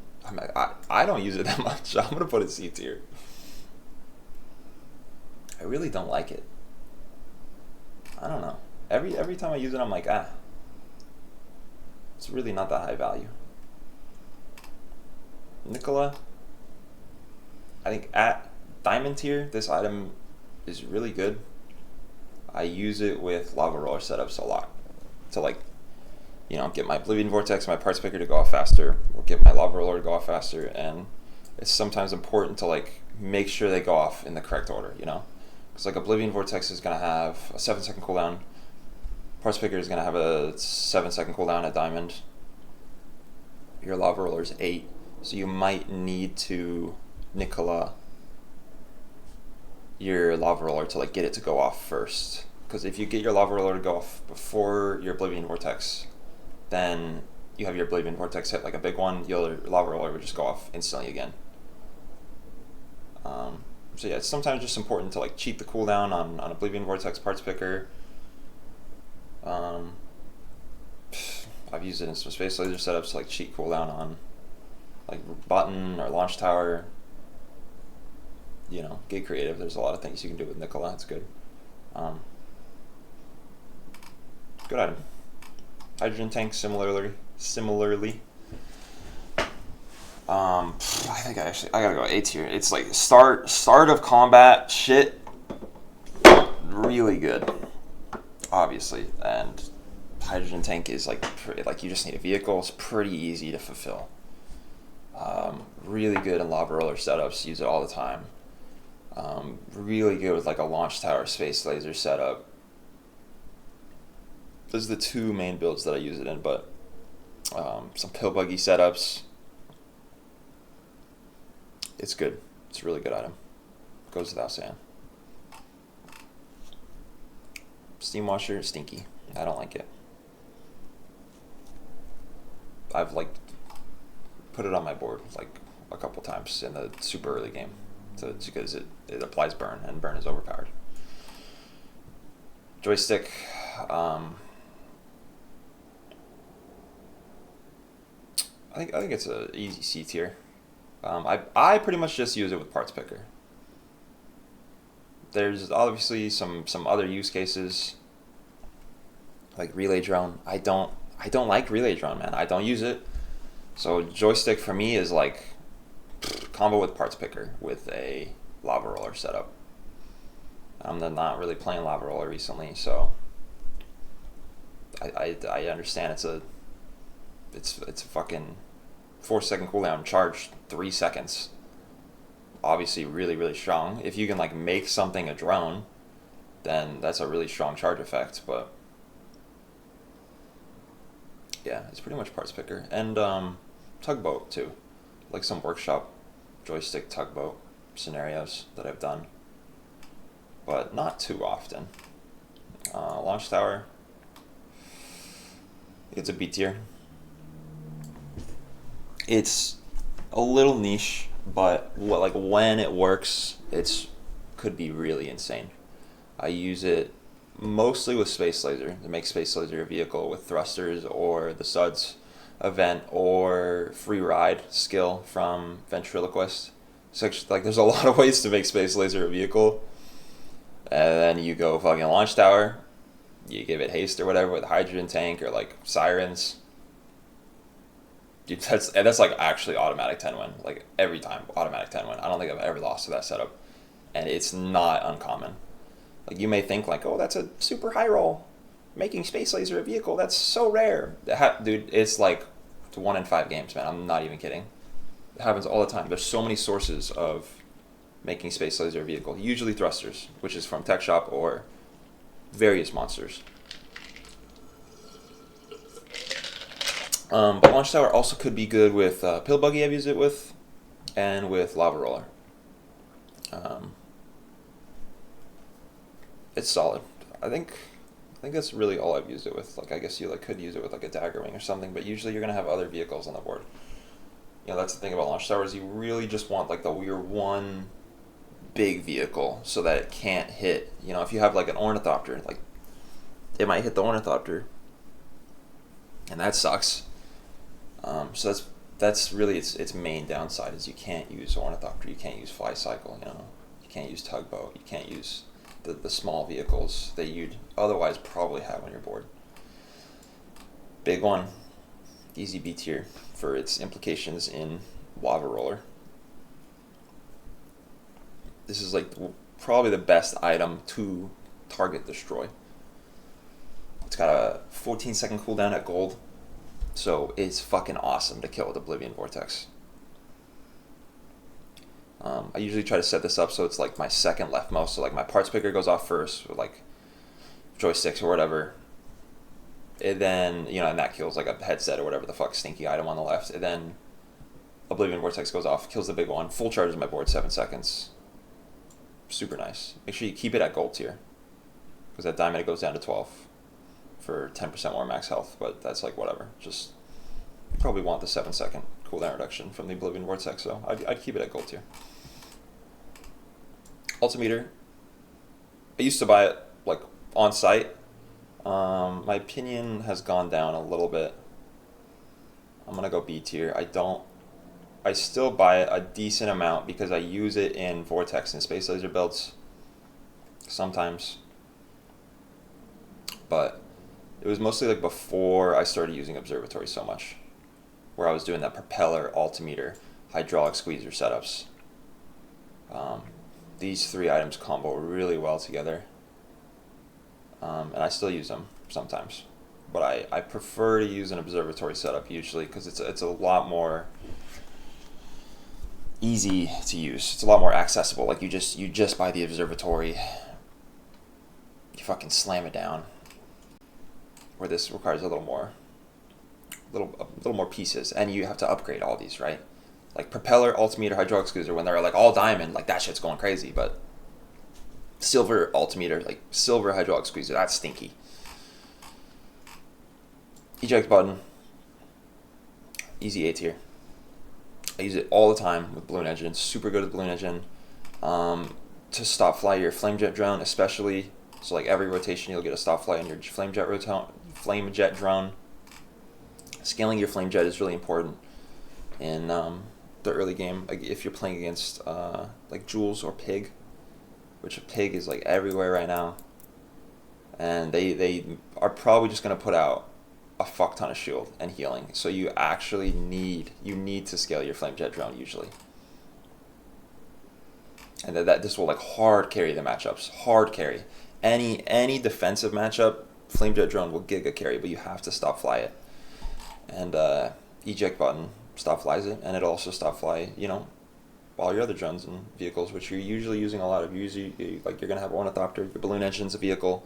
I don't use it that much. I'm gonna put it C tier. I really don't like it. I don't know. Every time I use it, I'm like, it's really not that high value. Nicola, I think at diamond tier, this item is really good. I use it with lava roller setups a lot to, like, you know, get my Oblivion Vortex, my parts picker to go off faster, or get my lava roller to go off faster. And it's sometimes important to, like, make sure they go off in the correct order, you know? Because, like, Oblivion Vortex is going to have a 7-second cooldown. Parts picker is going to have a 7-second cooldown at diamond. Your lava roller is 8. So you might need to Nicola your lava roller to, like, get it to go off first. Because if you get your lava roller to go off before your Oblivion Vortex, then you have your Oblivion Vortex hit like a big one, your lava roller would just go off instantly again. So yeah, it's sometimes just important to, like, cheat the cooldown on Oblivion Vortex parts picker. I've used it in some space laser setups to, like, cheat cooldown on, like, button or launch tower. You know, get creative. There's a lot of things you can do with Nicola. It's good. Good item. Hydrogen tank similarly. I think I gotta go A tier. It's like start of combat shit. Really good, obviously, and hydrogen tank is like you just need a vehicle. It's pretty easy to fulfill. Really good in lava roller setups. Use it all the time. Really good with, like, a launch tower space laser setup. Those are the two main builds that I use it in, but some pill buggy setups. It's good. It's a really good item. Goes without saying. Steam washer, stinky. I don't like it. I've, like, put it on my board, like, a couple times in the super early game, because it applies burn, and burn is overpowered. Joystick. I think it's a easy C tier. I pretty much just use it with parts picker. There's obviously some other use cases, like relay drone. I don't like relay drone, man. I don't use it. So joystick for me is like combo with parts picker with a lava roller setup. I'm not really playing lava roller recently, so I understand it's a fucking 4-second cooldown, charge 3 seconds. Obviously really, really strong. If you can, like, make something a drone, then that's a really strong charge effect, but yeah, it's pretty much parts picker. And tugboat too. Like some workshop joystick tugboat scenarios that I've done, but not too often. Launch tower, it's a B tier. It's a little niche, but when it works, could be really insane. I use it mostly with space laser to make space laser a vehicle with thrusters or the Suds event or free ride skill from ventriloquist. So actually, like, there's a lot of ways to make space laser a vehicle, and then you go fucking launch tower, you give it haste or whatever with hydrogen tank or like Sirens. Dude, that's like actually automatic 10 win, like every time automatic 10 win. I don't think I've ever lost to that setup, and it's not uncommon. Like, you may think like, oh, that's a super high roll, making space laser a vehicle, that's so rare. Dude, it's like 1 in 5 games, man. I'm not even kidding. It happens all the time. There's so many sources of making space laser a vehicle. Usually thrusters, which is from Tech Shop or various monsters. But launch tower also could be good with pill buggy. I've used it with, and with lava roller. It's solid. I think I think that's really all I've used it with. Like, I guess you like could use it with like a dagger wing or something, but usually you're gonna have other vehicles on the board. You know, that's the thing about launch towers. You really just want like your one big vehicle so that it can't hit. You know, if you have like an ornithopter, like it might hit the ornithopter, and that sucks. So that's really its main downside is you can't use ornithopter, you can't use fly cycle, you know, you can't use tugboat, you can't use the small vehicles that you'd otherwise probably have on your board. Big one, easy B tier for its implications in Lava Roller. This is like probably the best item to target destroy. It's got a 14-second cooldown at gold, so it's fucking awesome to kill with Oblivion Vortex. I usually try to set this up so it's like my second leftmost, so like my parts picker goes off first with like joysticks or whatever. And then, you know, and that kills like a headset or whatever the fuck stinky item on the left. And then Oblivion Vortex goes off, kills the big one, full charges my board, 7 seconds. Super nice. Make sure you keep it at gold tier, because at diamond it goes down to 12 for 10% more max health, but that's like whatever. Just, you probably want the 7-second cooldown reduction from the Oblivion Vortex, so I'd keep it at gold tier. Altimeter, I used to buy it like on site. My opinion has gone down a little bit. I'm gonna go B tier. I still buy it a decent amount because I use it in Vortex and Space Laser builds sometimes, but it was mostly like before I started using Observatory so much, where I was doing that propeller, altimeter, hydraulic squeezer setups. These three items combo really well together, and I still use them sometimes, but I prefer to use an Observatory setup usually because it's a lot more easy to use. It's a lot more accessible. Like you just buy the Observatory, you fucking slam it down. Where this requires a little more pieces, and you have to upgrade all these, right? Like propeller, altimeter, hydraulic squeezer, when they're like all diamond, like that shit's going crazy. But silver altimeter, like silver hydraulic squeezer, that's stinky. Eject Button, easy A tier. I use it all the time with Balloon Engine. Super good with Balloon Engine. To stop fly your Flamejet drone, especially. So like every rotation, you'll get a stop fly on your Flamejet drone. Scaling your Flamejet is really important in the early game. Like if you're playing against like Jules or Pig, which Pig is like everywhere right now, and they are probably just gonna put out a fuck ton of shield and healing. So you actually need to scale your Flamejet drone usually, and that this will like hard carry the matchups. Hard carry any defensive matchup. Flamejet drone will giga carry, but you have to stop fly it. And Eject Button stop flies it, and it'll also stop fly, you know, all your other drones and vehicles, which you're usually using a lot of. Usually, like you're gonna have Ornithopter, your Balloon Engine's a vehicle.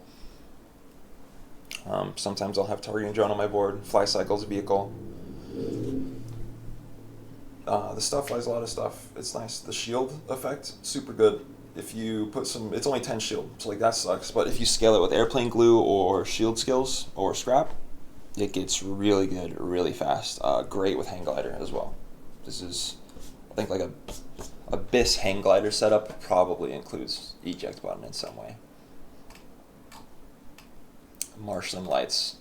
Sometimes I'll have Targeting Drone on my board, Fly Cycle's a vehicle. The stuff flies a lot of stuff. It's nice. The shield effect, super good. If you put some, it's only 10 shield, so like that sucks. But if you scale it with airplane glue or shield skills or scrap, it gets really good, really fast. Great with hang glider as well. This is, I think, like a Abyss hang glider setup probably includes Eject Button in some way. Martian Lights.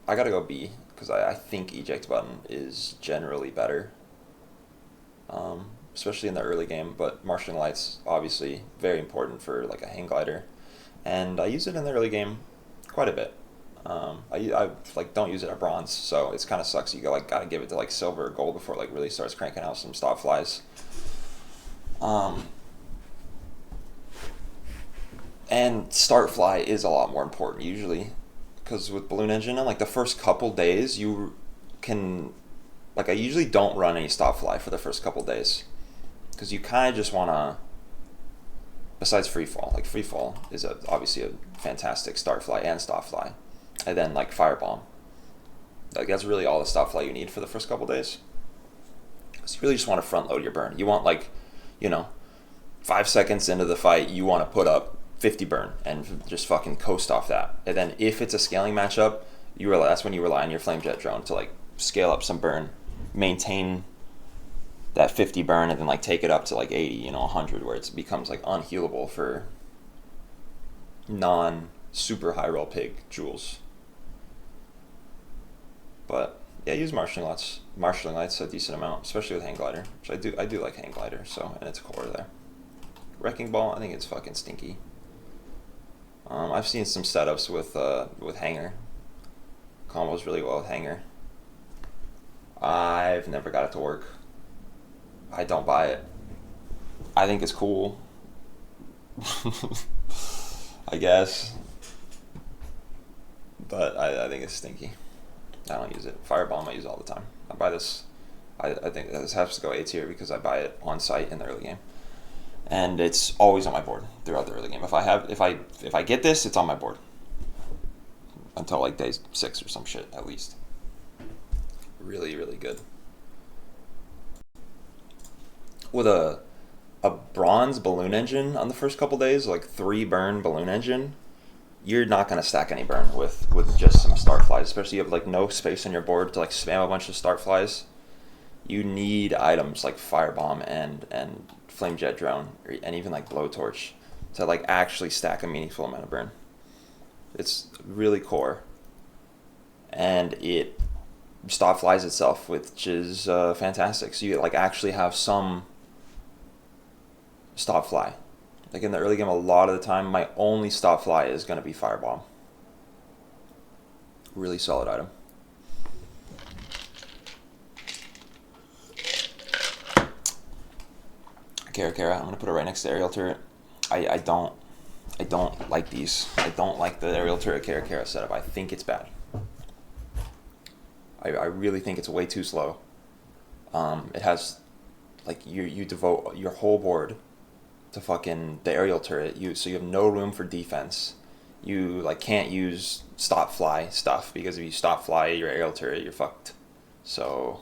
I gotta go B because I think Eject Button is generally better, especially in the early game. But Martian Lights obviously very important for like a hang glider, and I use it in the early game quite a bit. I like don't use it at bronze, so it's kind of sucks. You gotta give it to like silver or gold before it like really starts cranking out some stop flies. And start fly is a lot more important usually, because with Balloon Engine, like the first couple days, you can, like I usually don't run any stop fly for the first couple days, because you kind of just want to, besides free fall, like free fall is obviously a fantastic start fly and stop fly, and then like firebomb, like that's really all the stop fly you need for the first couple days. So you really just want to front load your burn. You want, like, you know, 5 seconds into the fight, you want to put up 50 burn and just fucking coast off that. And then if it's a scaling matchup, that's when you rely on your Flame Jet drone to like scale up some burn, maintain that 50 burn, and then like take it up to like 80, 100, where it becomes like unhealable for non super high roll pig jewels. But yeah, use marshalling lights a decent amount, especially with hang glider, which I do like hang glider. So, and it's core there. Wrecking ball, I think it's fucking stinky. I've seen some setups with hanger combos really well with hanger. I've never got it to work. I don't buy it. I think it's cool. I guess. But I think it's stinky. I don't use it. Firebomb I use all the time. I buy this. I think this has to go A tier because I buy it on site in the early game. And it's always on my board throughout the early game. If I get this, it's on my board. Until like day 6 or some shit, at least. Really, really good. With a bronze balloon engine on the first couple days, like 3 burn balloon engine, you're not gonna stack any burn with just some start flies, especially if you have like no space on your board to like spam a bunch of start flies. You need items like Firebomb and Flame Jet Drone, and even like Blowtorch to like actually stack a meaningful amount of burn. It's really core, and it stop flies itself, which is fantastic. So you like actually have some stop fly. Like in the early game, a lot of the time, my only stop fly is going to be Firebomb. Really solid item. Kara, I'm going to put it right next to Aerial Turret. I don't like these. I don't like the Aerial Turret Kara setup. I think it's bad. I really think it's way too slow. It has, like, you devote your whole board to fucking the Aerial Turret. So you have no room for defense. You like can't use stop fly stuff because if you stop fly your Aerial Turret, you're fucked. So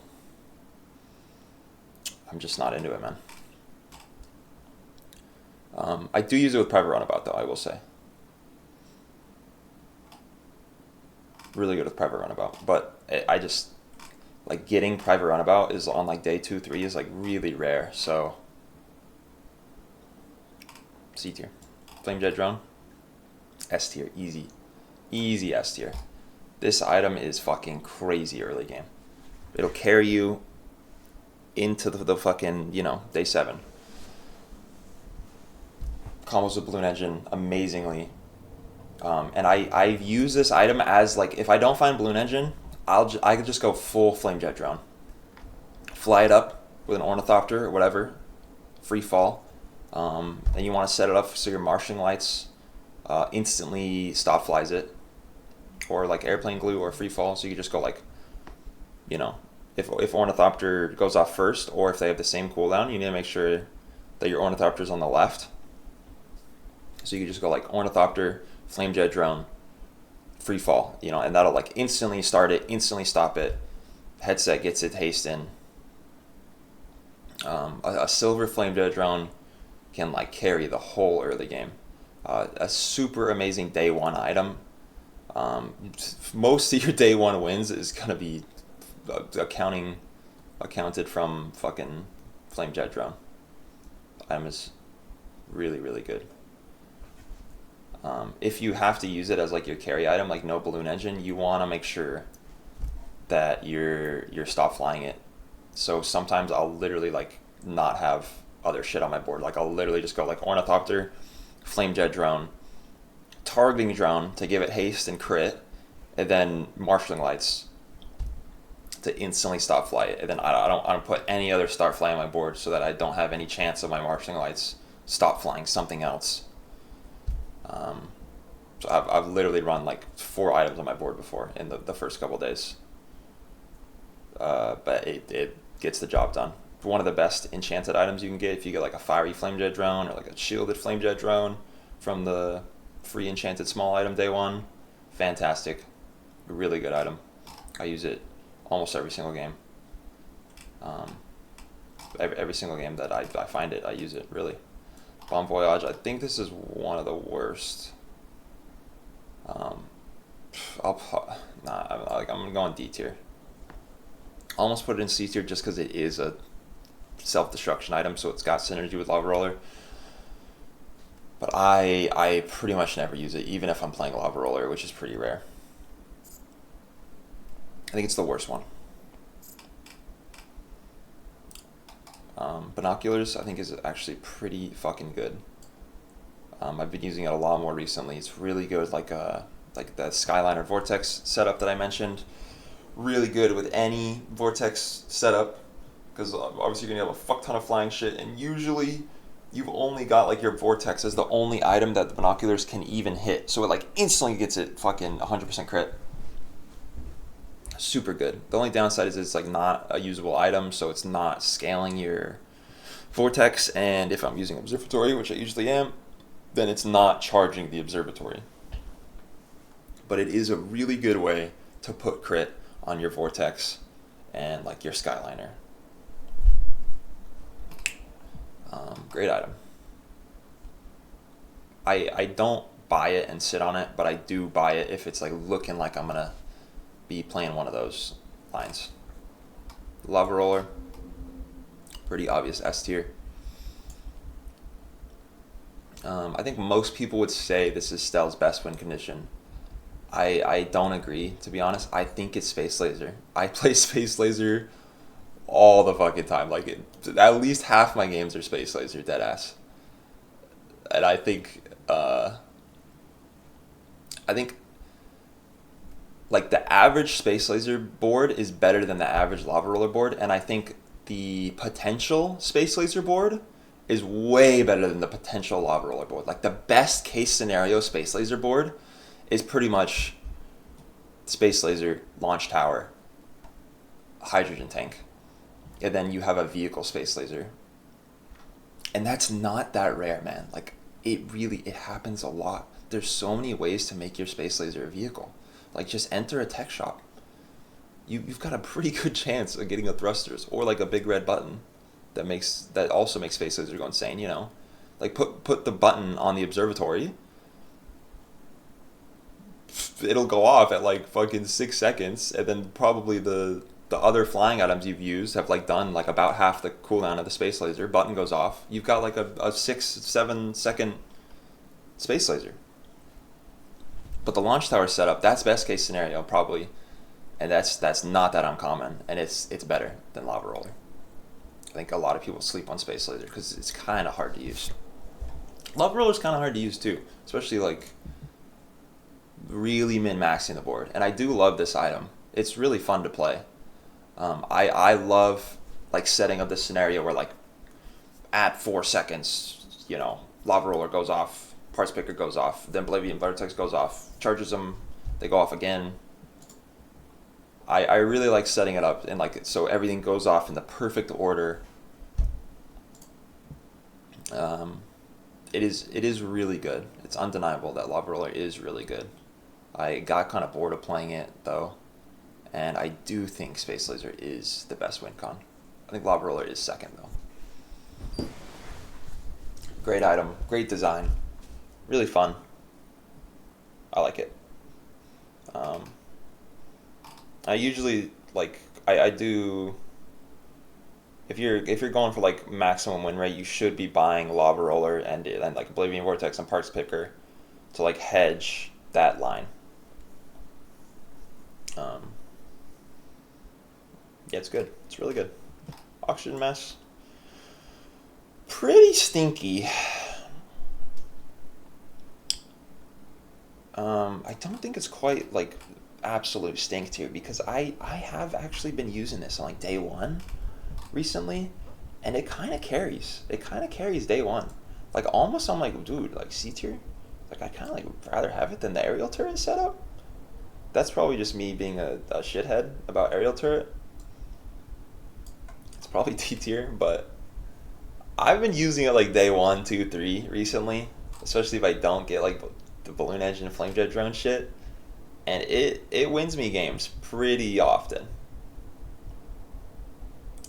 I'm just not into it, man. I do use it with Private Runabout, though, I will say. Really good with Private Runabout. But I just, like, getting Private Runabout is on, like, day 2, 3 is, like, really rare. So, C tier. Flame Jet Drone, S tier. Easy. Easy S tier. This item is fucking crazy early game. It'll carry you into the fucking, day 7. Combos with Balloon Engine amazingly. And I've used this item as, like, if I don't find Balloon Engine, I could just go full Flame Jet Drone. Fly it up with an Ornithopter or whatever. Free fall. And you want to set it up so your marshalling lights instantly stop flies it. Or like airplane glue or free fall. So you can just go like, if Ornithopter goes off first, or if they have the same cooldown, you need to make sure that your Ornithopter's on the left. So you can just go like Ornithopter, Flame Jet Drone, free fall, and that'll like instantly start it, instantly stop it. Headset gets its haste in. A silver Flame Jet Drone can like carry the whole early game. A super amazing day 1 item. Most of your day 1 wins is gonna be accounted from fucking Flame Jet Drone. Item is really, really good. If you have to use it as like your carry item, like no Balloon Engine, you want to make sure that you're stop flying it. So sometimes I'll literally like not have other shit on my board. Like I'll literally just go like Ornithopter, Flame Jet Drone, Targeting Drone to give it haste and crit, and then Marshalling Lights to instantly stop fly it. And then I don't put any other start fly on my board so that I don't have any chance of my Marshalling Lights stop flying something else. So I've literally run like 4 items on my board before in the first couple days. But it gets the job done. One of the best enchanted items you can get if you get like a fiery Flame Jet Drone or like a shielded Flame Jet Drone from the free enchanted small item day 1. Fantastic. Really good item. I use it almost every single game. Every single game that I find it, I use it, really. Bon Voyage. I think this is one of the worst. I'm going D tier. Almost put it in C tier just because it is a self-destruction item, so it's got synergy with Lava Roller. But I pretty much never use it, even if I'm playing Lava Roller, which is pretty rare. I think it's the worst one. Binoculars, I think, is actually pretty fucking good. I've been using it a lot more recently. It's really good, like the Skyliner Vortex setup that I mentioned. Really good with any Vortex setup, because obviously you're gonna have a fuck ton of flying shit, and usually you've only got like your Vortex as the only item that the binoculars can even hit. So it like instantly gets it fucking 100% crit. Super good. The only downside is it's like not a usable item, so it's not scaling your Vortex, and if I'm using Observatory, which I usually am, then it's not charging the Observatory. But it is a really good way to put crit on your Vortex and like your Skyliner. Great item. I don't buy it and sit on it, but I do buy it if it's like looking like I'm gonna be playing one of those lines. Lava Roller, pretty obvious S tier. I think most people would say this is Stelle's best win condition. I don't agree, to be honest. I think it's Space Laser. I play Space Laser all the fucking time. Like, at least half my games are Space Laser, deadass. And I think like the average Space Laser board is better than the average Lava Roller board, and I think the potential Space Laser board is way better than the potential Lava Roller board. Like the best case scenario Space Laser board is pretty much Space Laser, Launch Tower, Hydrogen Tank, and then you have a vehicle Space Laser. And that's not that rare, man. Like it happens a lot. There's so many ways to make your Space Laser a vehicle. Like just enter a tech shop. You've got a pretty good chance of getting a thrusters or like a big red button that also makes Space Laser go insane, you know? Like put the button on the Observatory. It'll go off at like fucking 6 seconds, and then probably the other flying items you've used have like done like about half the cooldown of the Space Laser. Button goes off. You've got like a 6-7 second Space Laser. But the Launch Tower setup, that's best case scenario probably, and that's not that uncommon, and it's better than Lava Roller. I think a lot of people sleep on Space Laser because it's kind of hard to use. Lava Roller's kind of hard to use too, especially like really min-maxing the board. And I do love this item. It's really fun to play. I love like setting up this scenario where like at 4 seconds, you know, Lava Roller goes off, Parts Picker goes off, then Oblivion Vortex goes off, charges them, they go off again. I really like setting it up and like so everything goes off in the perfect order. It is really good. It's undeniable that Lava Roller is really good. I got kind of bored of playing it though, and I do think Space Laser is the best win con. I think Lava Roller is second though. Great item, great design, really fun. I like it. I usually like I do. If you're going for like maximum win rate, you should be buying Lava Roller and like Oblivion Vortex and Parts Picker to like hedge that line. Yeah, it's good. It's really good. Oxygen Mass, pretty stinky. I don't think it's quite like absolute stink tier because I have actually been using this on like day one recently, and it kind of carries. It kind of carries day one. Like almost I'm like, dude, like C tier. Like I kind of like rather have it than the aerial turret setup. That's probably just me being a shithead about aerial turret. It's probably D tier, but I've been using it like day 1, 2, 3 recently, especially if I don't get like the balloon engine and flame jet drone shit, and it wins me games pretty often.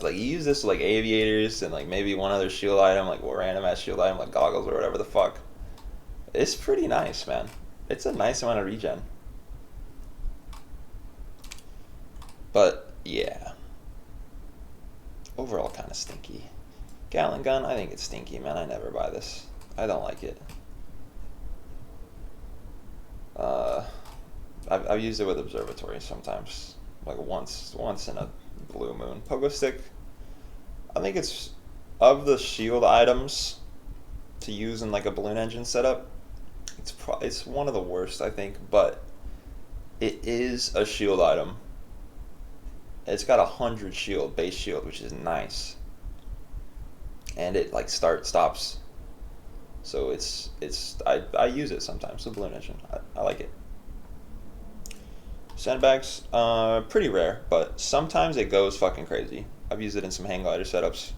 Like, you use this like aviators and like maybe one other shield item, like what random ass shield item, like goggles or whatever the fuck. It's pretty nice, man. It's a nice amount of regen. But yeah, overall kind of stinky. Gallon gun, I think it's stinky, man. I never buy this. I don't like it. I've used it with observatory sometimes, like once in a blue moon. Pogo stick, I think it's of the shield items to use in like a balloon engine setup. It's one of the worst, I think, but it is a shield item. It's got 100 shield, base shield, which is nice, and it like stops. So I use it sometimes. The balloon engine, I like it. Sandbags, pretty rare, but sometimes it goes fucking crazy. I've used it in some hang glider setups.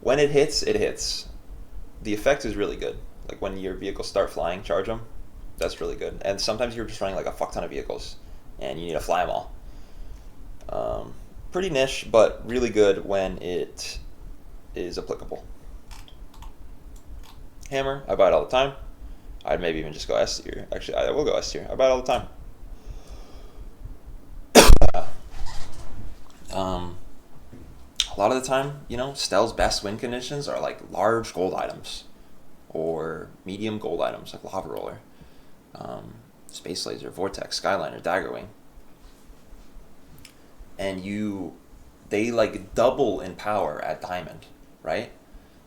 When it hits, it hits. The effect is really good. Like when your vehicles start flying, charge them. That's really good. And sometimes you're just running like a fuck ton of vehicles, and you need to fly them all. Pretty niche, but really good when it is applicable. Hammer, I buy it all the time. I'd maybe even just go S tier. Actually, I will go S tier. I buy it all the time. A lot of the time, you know, Stelle's best win conditions are like large gold items or medium gold items like Lava Roller, Space Laser, Vortex, Skyliner, Daggerwing. And they like double in power at Diamond, right?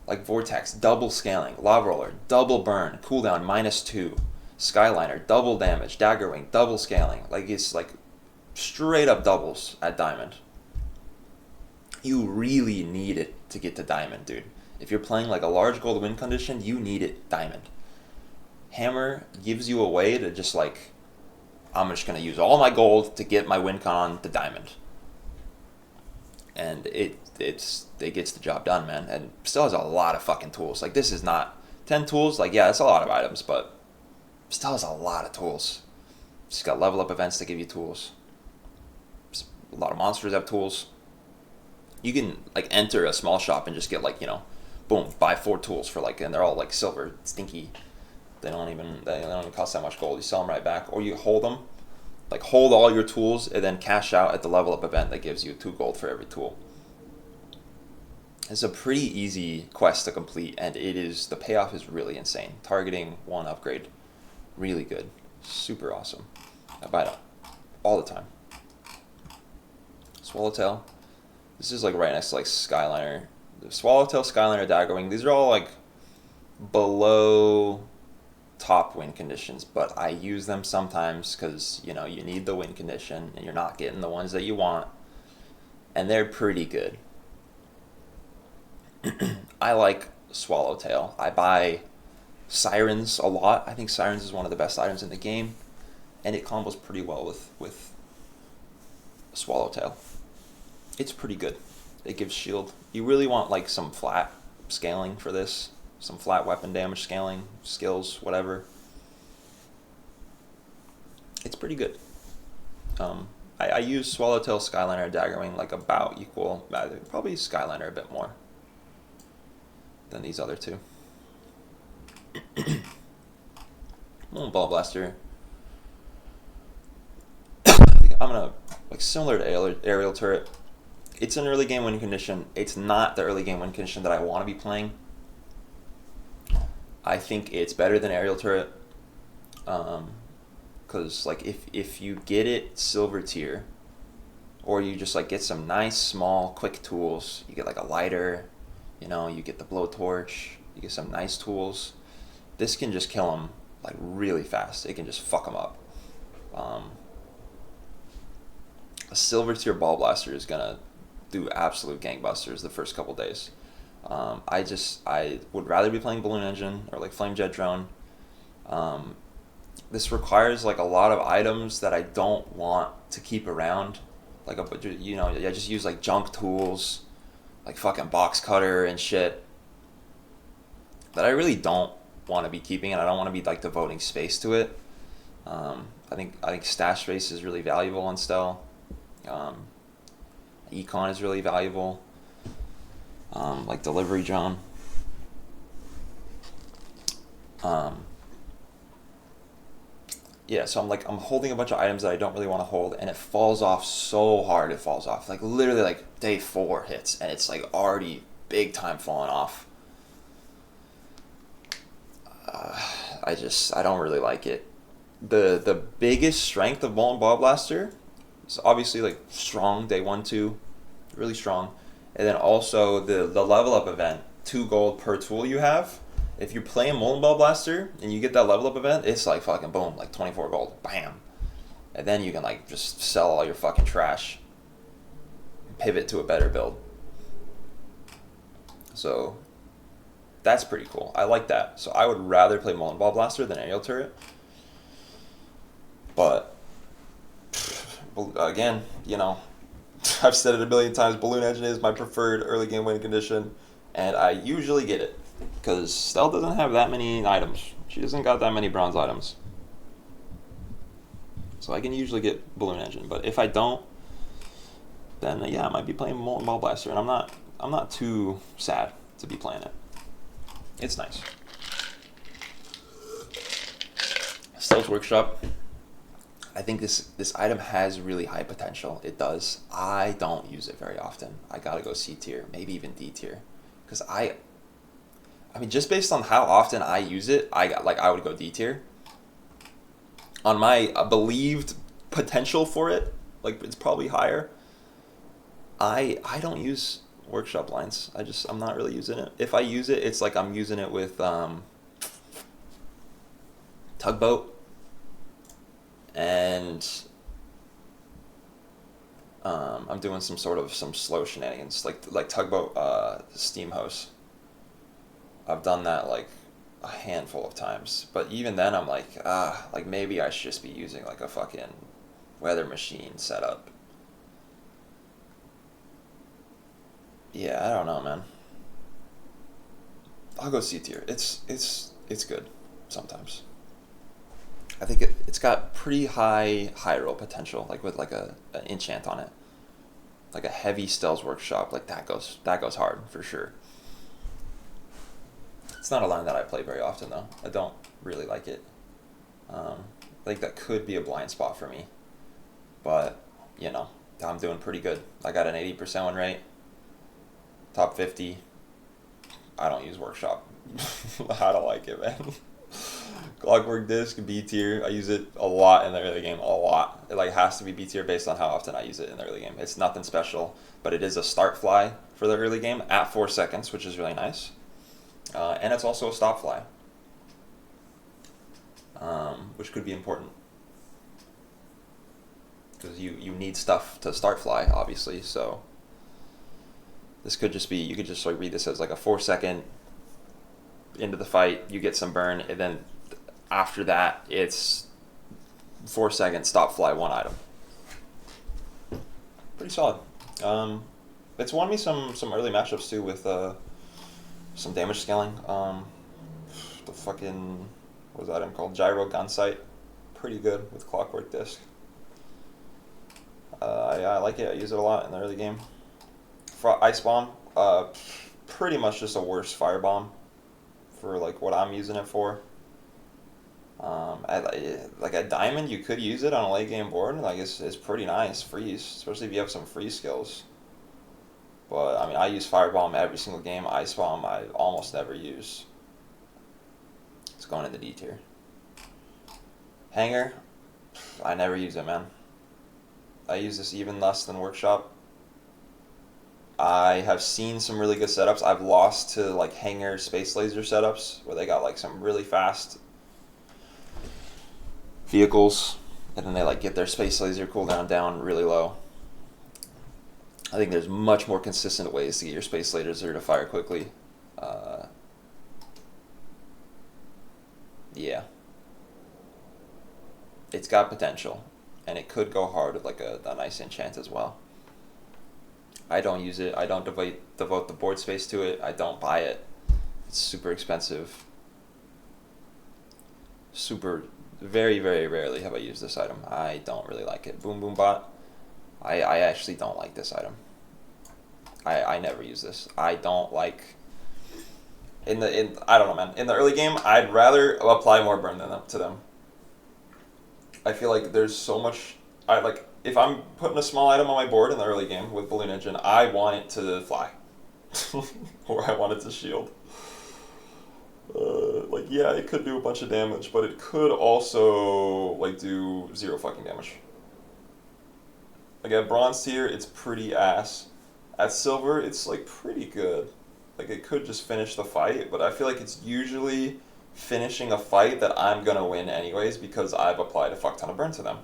Like Vortex, double scaling. Lava Roller, double burn. Cooldown, -2. Skyliner, double damage. Daggerwing, double scaling. Like, it's like straight up doubles at Diamond. You really need it to get to Diamond, dude. If you're playing like a large gold win condition, you need it Diamond. Hammer gives you a way to just like, I'm just going to use all my gold to get my win con to Diamond. And it gets the job done, man. And still has a lot of fucking tools. Like, this is not 10 tools. Like, yeah, that's a lot of items, but still has a lot of tools. Just got level up events that give you tools. A lot of monsters have tools. You can like enter a small shop and just get like, you know, boom, buy 4 tools for like, and they're all like silver, stinky. They don't even cost that much gold. You sell them right back, or you hold them. Like, hold all your tools and then cash out at the level up event that gives you 2 gold for every tool. It's a pretty easy quest to complete, and the payoff is really insane. Targeting 1 upgrade, really good, super awesome. I buy it all the time. Swallowtail, this is like right next to like Skyliner. The Swallowtail, Skyliner, Daggerwing, these are all like below top win conditions, but I use them sometimes because, you know, you need the win condition and you're not getting the ones that you want, and they're pretty good. I like Swallowtail. I buy Sirens a lot. I think Sirens is one of the best items in the game, and it combos pretty well with Swallowtail. It's pretty good. It gives shield. You really want like some flat scaling for this. Some flat weapon damage scaling, skills, whatever. It's pretty good. I use Swallowtail, Skyliner, Daggerwing like about equal. Probably Skyliner a bit more than these other two. Ball Blaster. I think I'm gonna, like, similar to aerial turret. It's an early game win condition. It's not the early game win condition that I want to be playing. I think it's better than aerial turret, because like if you get it silver tier, or you just like get some nice small quick tools, you get like a lighter, you know, you get the blowtorch, you get some nice tools. This can just kill them like really fast. It can just fuck them up. A silver tier ball blaster is gonna do absolute gangbusters the first couple days. I would rather be playing Balloon Engine or like Flame Jet Drone. This requires like a lot of items that I don't want to keep around. Like I just use like junk tools, like fucking box cutter and shit, that I really don't want to be keeping, and I don't want to be like devoting space to it. I think stash space is really valuable on Stelle. Econ is really valuable. Like delivery drone. Yeah, so I'm holding a bunch of items that I don't really want to hold, and it falls off so hard. It falls off like literally like day 4 hits, and it's like already big time falling off. I don't really like it. The biggest strength of Molten Ball Blaster is obviously like strong day 1 2, really strong, and then also the level up event, 2 gold per tool you have. If you're playing Molten Ball Blaster and you get that level up event, it's like fucking boom, like 24 gold, bam. And then you can like just sell all your fucking trash, pivot to a better build. So that's pretty cool. I like that. So I would rather play Molten Ball Blaster than Aerial Turret. But again, you know, I've said it a million times, Balloon Engine is my preferred early game winning condition, and I usually get it. Because Stelle doesn't have that many items. She doesn't got that many bronze items. So I can usually get Balloon Engine. But if I don't, then yeah, I might be playing Molten Ball Blaster. And I'm not too sad to be playing it. It's nice. Stelle's Workshop. I think this item has really high potential. It does. I don't use it very often. I gotta go C tier, maybe even D tier. Because I mean, just based on how often I use it, I would go D tier. On my believed potential for it, like it's probably higher. I don't use workshop lines. I'm not really using it. If I use it, it's like I'm using it with Tugboat and I'm doing some slow shenanigans like Tugboat Steam Hose. I've done that like a handful of times, but even then I'm like maybe I should just be using like a fucking weather machine setup. Yeah, I don't know, man. I'll go C tier. It's good sometimes. I think it's got pretty high roll potential, like with like an enchant on it, like a heavy Stelle's Workshop, like that goes hard for sure. It's not a line that I play very often, though. I don't really like it. I think that could be a blind spot for me. But, you know, I'm doing pretty good. I got an 80% win rate. Top 50. I don't use Workshop. I don't like it, man. Clockwork Disc, B tier. I use it a lot in the early game. A lot. It like has to be B tier based on how often I use it in the early game. It's nothing special, but it is a start fly for the early game at 4 seconds, which is really nice. And it's also a stop fly, which could be important because you need stuff to start fly, obviously. So this could just be, you could just like read this as like a 4 second into the fight, you get some burn, and then after that it's 4 seconds stop fly 1 item. Pretty solid. It's won me some early matchups too with some damage scaling. The fucking, what was that item called? Gyro Gun Sight. Pretty good with Clockwork Disc. I like it. I use it a lot in the early game. Ice Bomb, pretty much just a worse Firebomb for like what I'm using it for. Like a Diamond, you could use it on a late game board. Like it's pretty nice. Freeze, especially if you have some freeze skills. But, I mean, I use Firebomb every single game. Ice Bomb I almost never use. It's going in the D tier. Hanger, I never use it, man. I use this even less than Workshop. I have seen some really good setups. I've lost to, like, Hanger Space Laser setups where they got, like, some really fast vehicles. And then they, like, get their Space Laser cooldown down really low. I think there's much more consistent ways to get your Space Laser to fire quickly. Yeah. It's got potential, and it could go hard with like a nice enchant as well. I don't use it. I don't devote the board space to it. I don't buy it. It's super expensive. Very, very rarely have I used this item. I don't really like it. Boom Boom Bot. I actually don't like this item. I never use this. I don't like I don't know, man. In the early game, I'd rather apply more burn to them. I feel like there's so much. I like if I'm putting a small item on my board in the early game with Balloon Engine, I want it to fly, or I want it to shield. Like yeah, it could do a bunch of damage, but it could also like do 0 fucking damage. Like at bronze tier, it's pretty ass. At silver, it's like pretty good. Like it could just finish the fight, but I feel like it's usually finishing a fight that I'm gonna win anyways because I've applied a fuck ton of burn to them.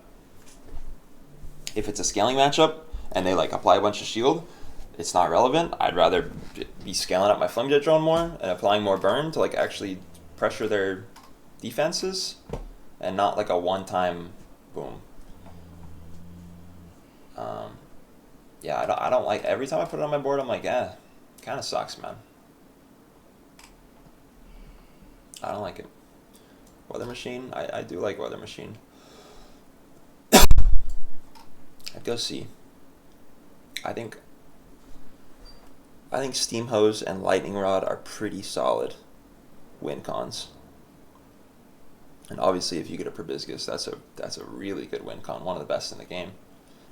If it's a scaling matchup and they like apply a bunch of shield, it's not relevant. I'd rather be scaling up my Flamejet drone more and applying more burn to like actually pressure their defenses and not like a one-time boom. Yeah, I don't like every time I put it on my board. I'm like, kind of sucks, man. I don't like it. Weather Machine, I do like Weather Machine. I'd go C. I think Steam Hose and Lightning Rod are pretty solid win cons. And obviously, if you get a Proboscis, that's a really good win con, one of the best in the game.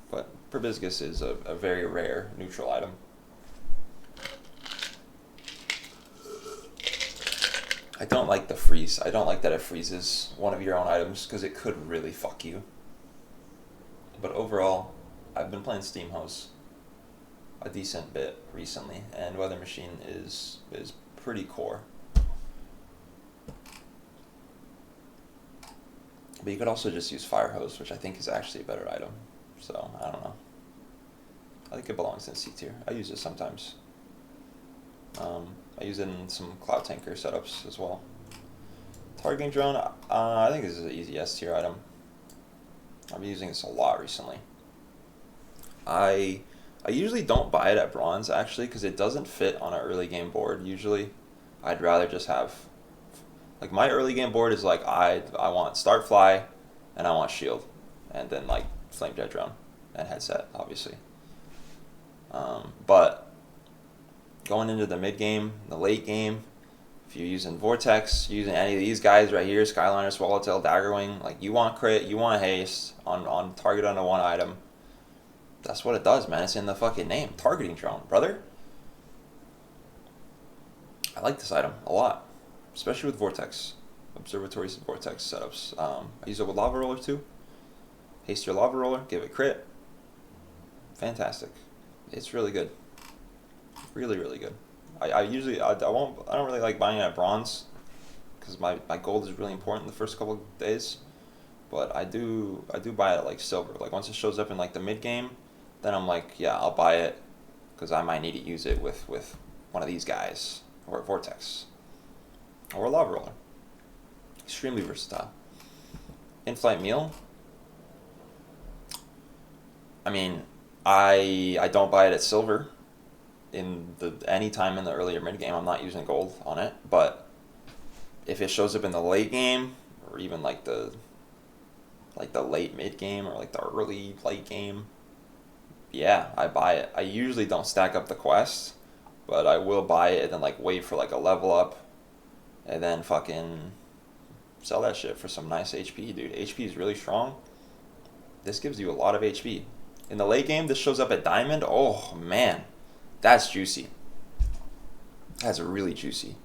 But Proboscis is a very rare neutral item. I don't like the freeze. I don't like that it freezes one of your own items because it could really fuck you. But overall, I've been playing Steam Hose a decent bit recently, and Weather Machine is pretty core. But you could also just use Fire Hose, which I think is actually a better item. So, I don't know. I think it belongs in C tier. I use it sometimes. I use it in some Cloud Tanker setups as well. Targeting Drone, I think this is an easy S tier item. I've been using this a lot recently. I usually don't buy it at bronze, actually, because it doesn't fit on an early game board, usually. I'd rather just have... Like, my early game board is like, I want Start Fly, and I want Shield. And then, like, Flamejet Drone and headset, obviously. But going into the mid game, the late game, if you're using Vortex, using any of these guys right here, Skyliner, Swallowtail, Daggerwing, like you want crit, you want haste on target on a one item. That's what it does, man. It's in the fucking name. Targeting Drone, brother. I like this item a lot, especially with Vortex. Observatories and Vortex setups. I use it with Lava Roller too. Haste your Lava Roller, give it crit. Fantastic. It's really good. Really, really good. I usually I don't really like buying it at bronze because my gold is really important the first couple of days. But I do buy it at like silver. Like once it shows up in like the mid game, then I'm like, yeah, I'll buy it because I might need to use it with one of these guys or a Vortex or a Lava Roller. Extremely versatile. In-flight meal. I mean, I don't buy it at silver. Any time in the earlier mid game, I'm not using gold on it. But if it shows up in the late game, or even like the late mid game, or like the early late game, yeah, I buy it. I usually don't stack up the quest, but I will buy it and then like wait for like a level up, and then fucking sell that shit for some nice HP, dude. HP is really strong. This gives you a lot of HP. In the late game, this shows up at Diamond. Oh, man. That's juicy. That's really juicy.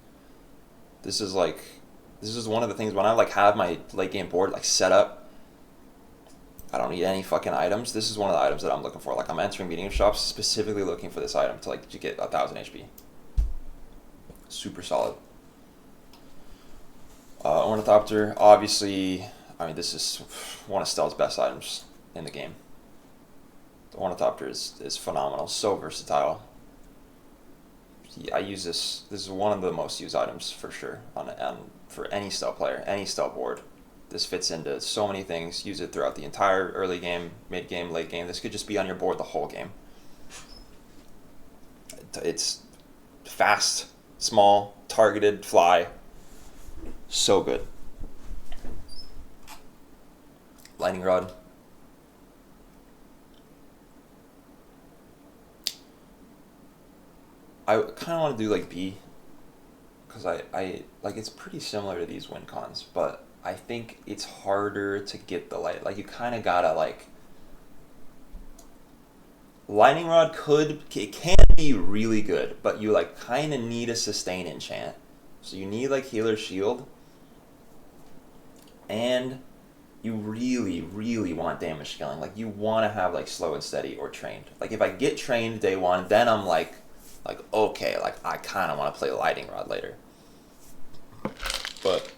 This is one of the things when I like have my late game board like set up. I don't need any fucking items. This is one of the items that I'm looking for. Like I'm entering meeting shops specifically looking for this item to get 1,000 HP. Super solid. Ornithopter, obviously, I mean this is one of Stelle's best items in the game. The Ornithopter is phenomenal, so versatile. I use this. This is one of the most used items for sure for any Stelle player, any Stelle board. This fits into so many things. Use it throughout the entire early game, mid game, late game. This could just be on your board the whole game. It's fast, small, targeted, fly. So good. Lightning Rod. I kind of want to do like B, because I like it's pretty similar to these win cons, but I think it's harder to get the light. Like you kind of gotta like lightning rod it can be really good, but you like kind of need a sustain enchant, so you need like healer shield, and you really want damage scaling. Like you want to have like slow and steady or trained. Like if I get trained day one, then I'm like okay, like I kind of want to play lightning rod later. But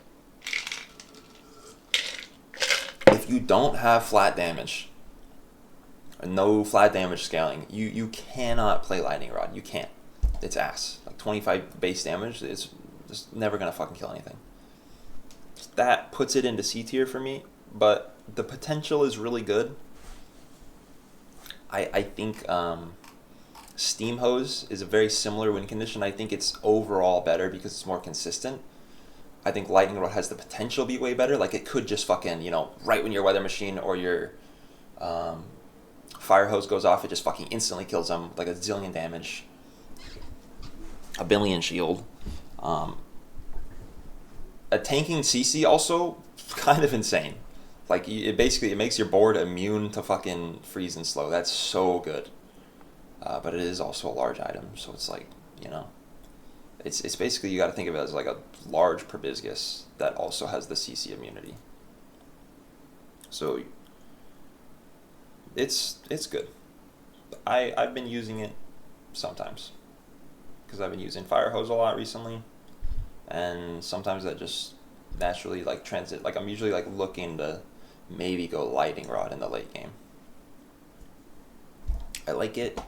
if you don't have flat damage, no flat damage scaling, you cannot play lightning rod. You can't. It's ass. Like 25 base damage, it's just never gonna fucking kill anything. That puts it into C tier for me, but the potential is really good. I think Steam Hose is a very similar win condition. I think it's overall better because it's more consistent. I think Lightning Rod has the potential to be way better. Like it could just fucking, right when your Weather Machine or your Fire Hose goes off, it just fucking instantly kills them, like a zillion damage, a billion shield. A tanking CC also kind of insane. Like it makes your board immune to fucking freeze and slow. That's so good. But it is also a large item, so it's like, it's basically, you got to think of it as like a large proboscis that also has the CC immunity. So it's good. I've been using it sometimes because I've been using Fire Hose a lot recently, and sometimes that just naturally like transit. Like I'm usually like looking to maybe go Lightning Rod in the late game. I like it.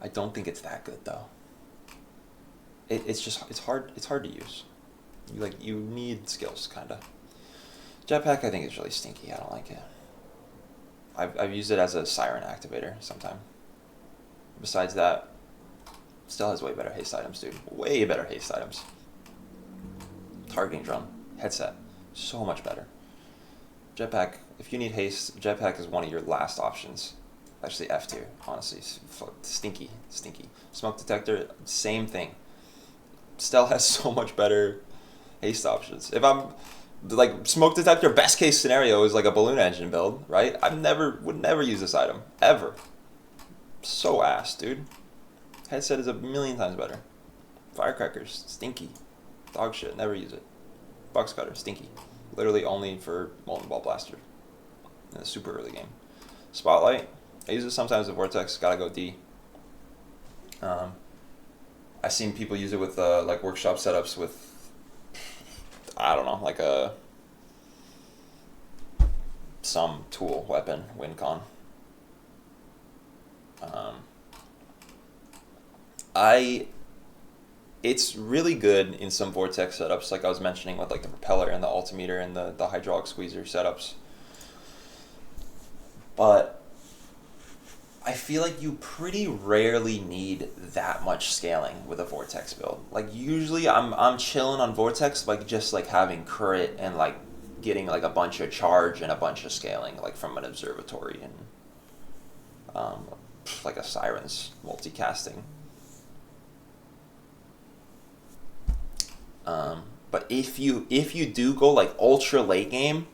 I don't think it's that good though. It's hard to use. You need skills kinda. Jetpack I think is really stinky. I don't like it. I've used it as a Siren activator sometime. Besides that, still has way better haste items, dude. Way better haste items. Targeting drum, headset, so much better. Jetpack, if you need haste, Jetpack is one of your last options. Actually, F tier, honestly. Stinky. Smoke detector, same thing. Stelle has so much better haste options. If I'm like smoke detector, best case scenario is like a balloon engine build, right? Would never use this item ever. So ass, dude. Headset is a million times better. Firecrackers, stinky. Dog shit, never use it. Box cutter, stinky. Literally only for Molten Ball Blaster in a super early game. Spotlight, I use it sometimes with Vortex, gotta go D. I've seen people use it with like workshop setups with, I don't know, like some tool, weapon, win con. It's really good in some Vortex setups, like I was mentioning with like the propeller and the altimeter and the hydraulic squeezer setups. But I feel like you pretty rarely need that much scaling with a Vortex build. Like usually I'm chilling on Vortex, like just like having crit and like getting like a bunch of charge and a bunch of scaling, like from an observatory and like a Sirens multicasting. But if you do go like ultra late game,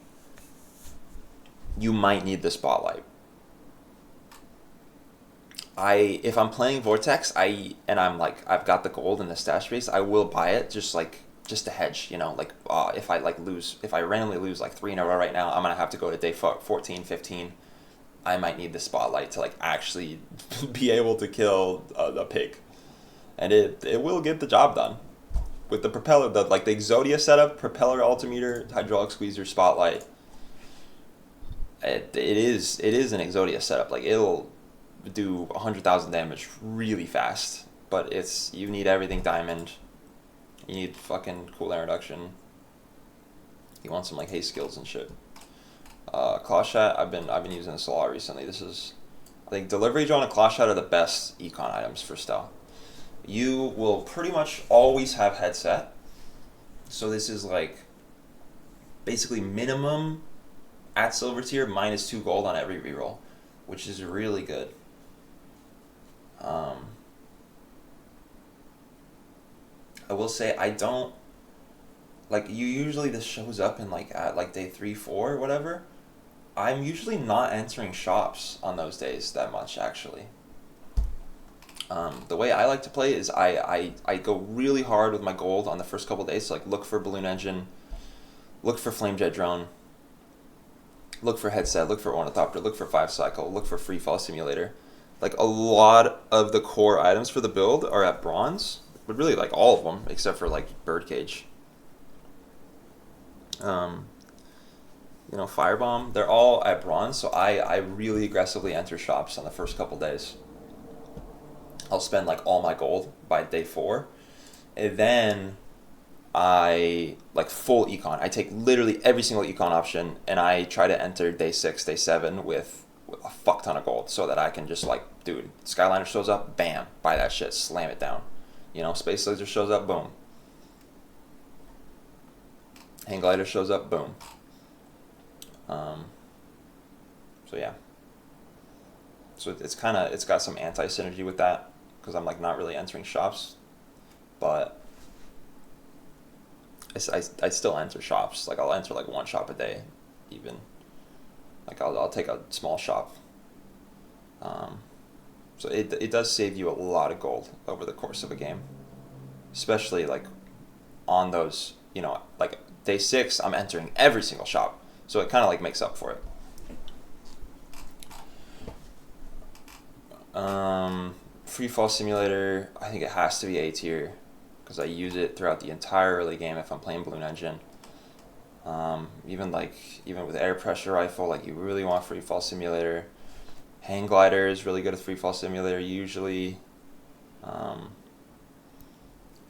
you might need the Spotlight. If I'm playing Vortex, I'm like I've got the gold in the stash base, I will buy it just to hedge, if I randomly lose like 3 in a row right now, I'm gonna have to go to day 14, 15. I might need the Spotlight to like actually be able to kill a pig, and it will get the job done. With the propeller, the Exodia setup, propeller, altimeter, hydraulic squeezer, Spotlight. It is an Exodia setup. Like it'll do 100,000 damage really fast, but you need everything diamond. You need fucking cooldown reduction. You want some like haste skills and shit. Claw Shot, I've been using this a lot recently. I think Delivery Drone and Claw Shot are the best econ items for Stelle. You will pretty much always have headset. So this is like basically minimum at silver tier -2 gold on every reroll, which is really good. I will say I don't like you. Usually this shows up in like at like day 3, 4, or whatever. I'm usually not entering shops on those days that much actually. The way I like to play is I go really hard with my gold on the first couple days. So like look for balloon engine, look for flame jet drone, look for headset, look for ornithopter, look for 5 cycle, look for free fall simulator. Like a lot of the core items for the build are at bronze, but really like all of them except for like birdcage. Um, firebomb, they're all at bronze, so I really aggressively enter shops on the first couple days. I'll spend like all my gold by day 4, and then I like full econ. I take literally every single econ option, and I try to enter day 6, day 7 with a fuck ton of gold, so that I can just like, dude, Skyliner shows up, bam, buy that shit, slam it down. Space Laser shows up, boom. Hang Glider shows up, boom. So yeah. So it's got some anti synergy with that because I'm like not really entering shops, but I still enter shops. Like I'll enter like 1 shop a day, even. Like I'll take a small shop. So it does save you a lot of gold over the course of a game, especially like on those like day 6 I'm entering every single shop, so it kind of like makes up for it. Free fall simulator, I think it has to be A tier because I use it throughout the entire early game if I'm playing balloon engine. Even with air pressure rifle, like you really want free fall simulator. Hang glider is really good with free fall simulator usually.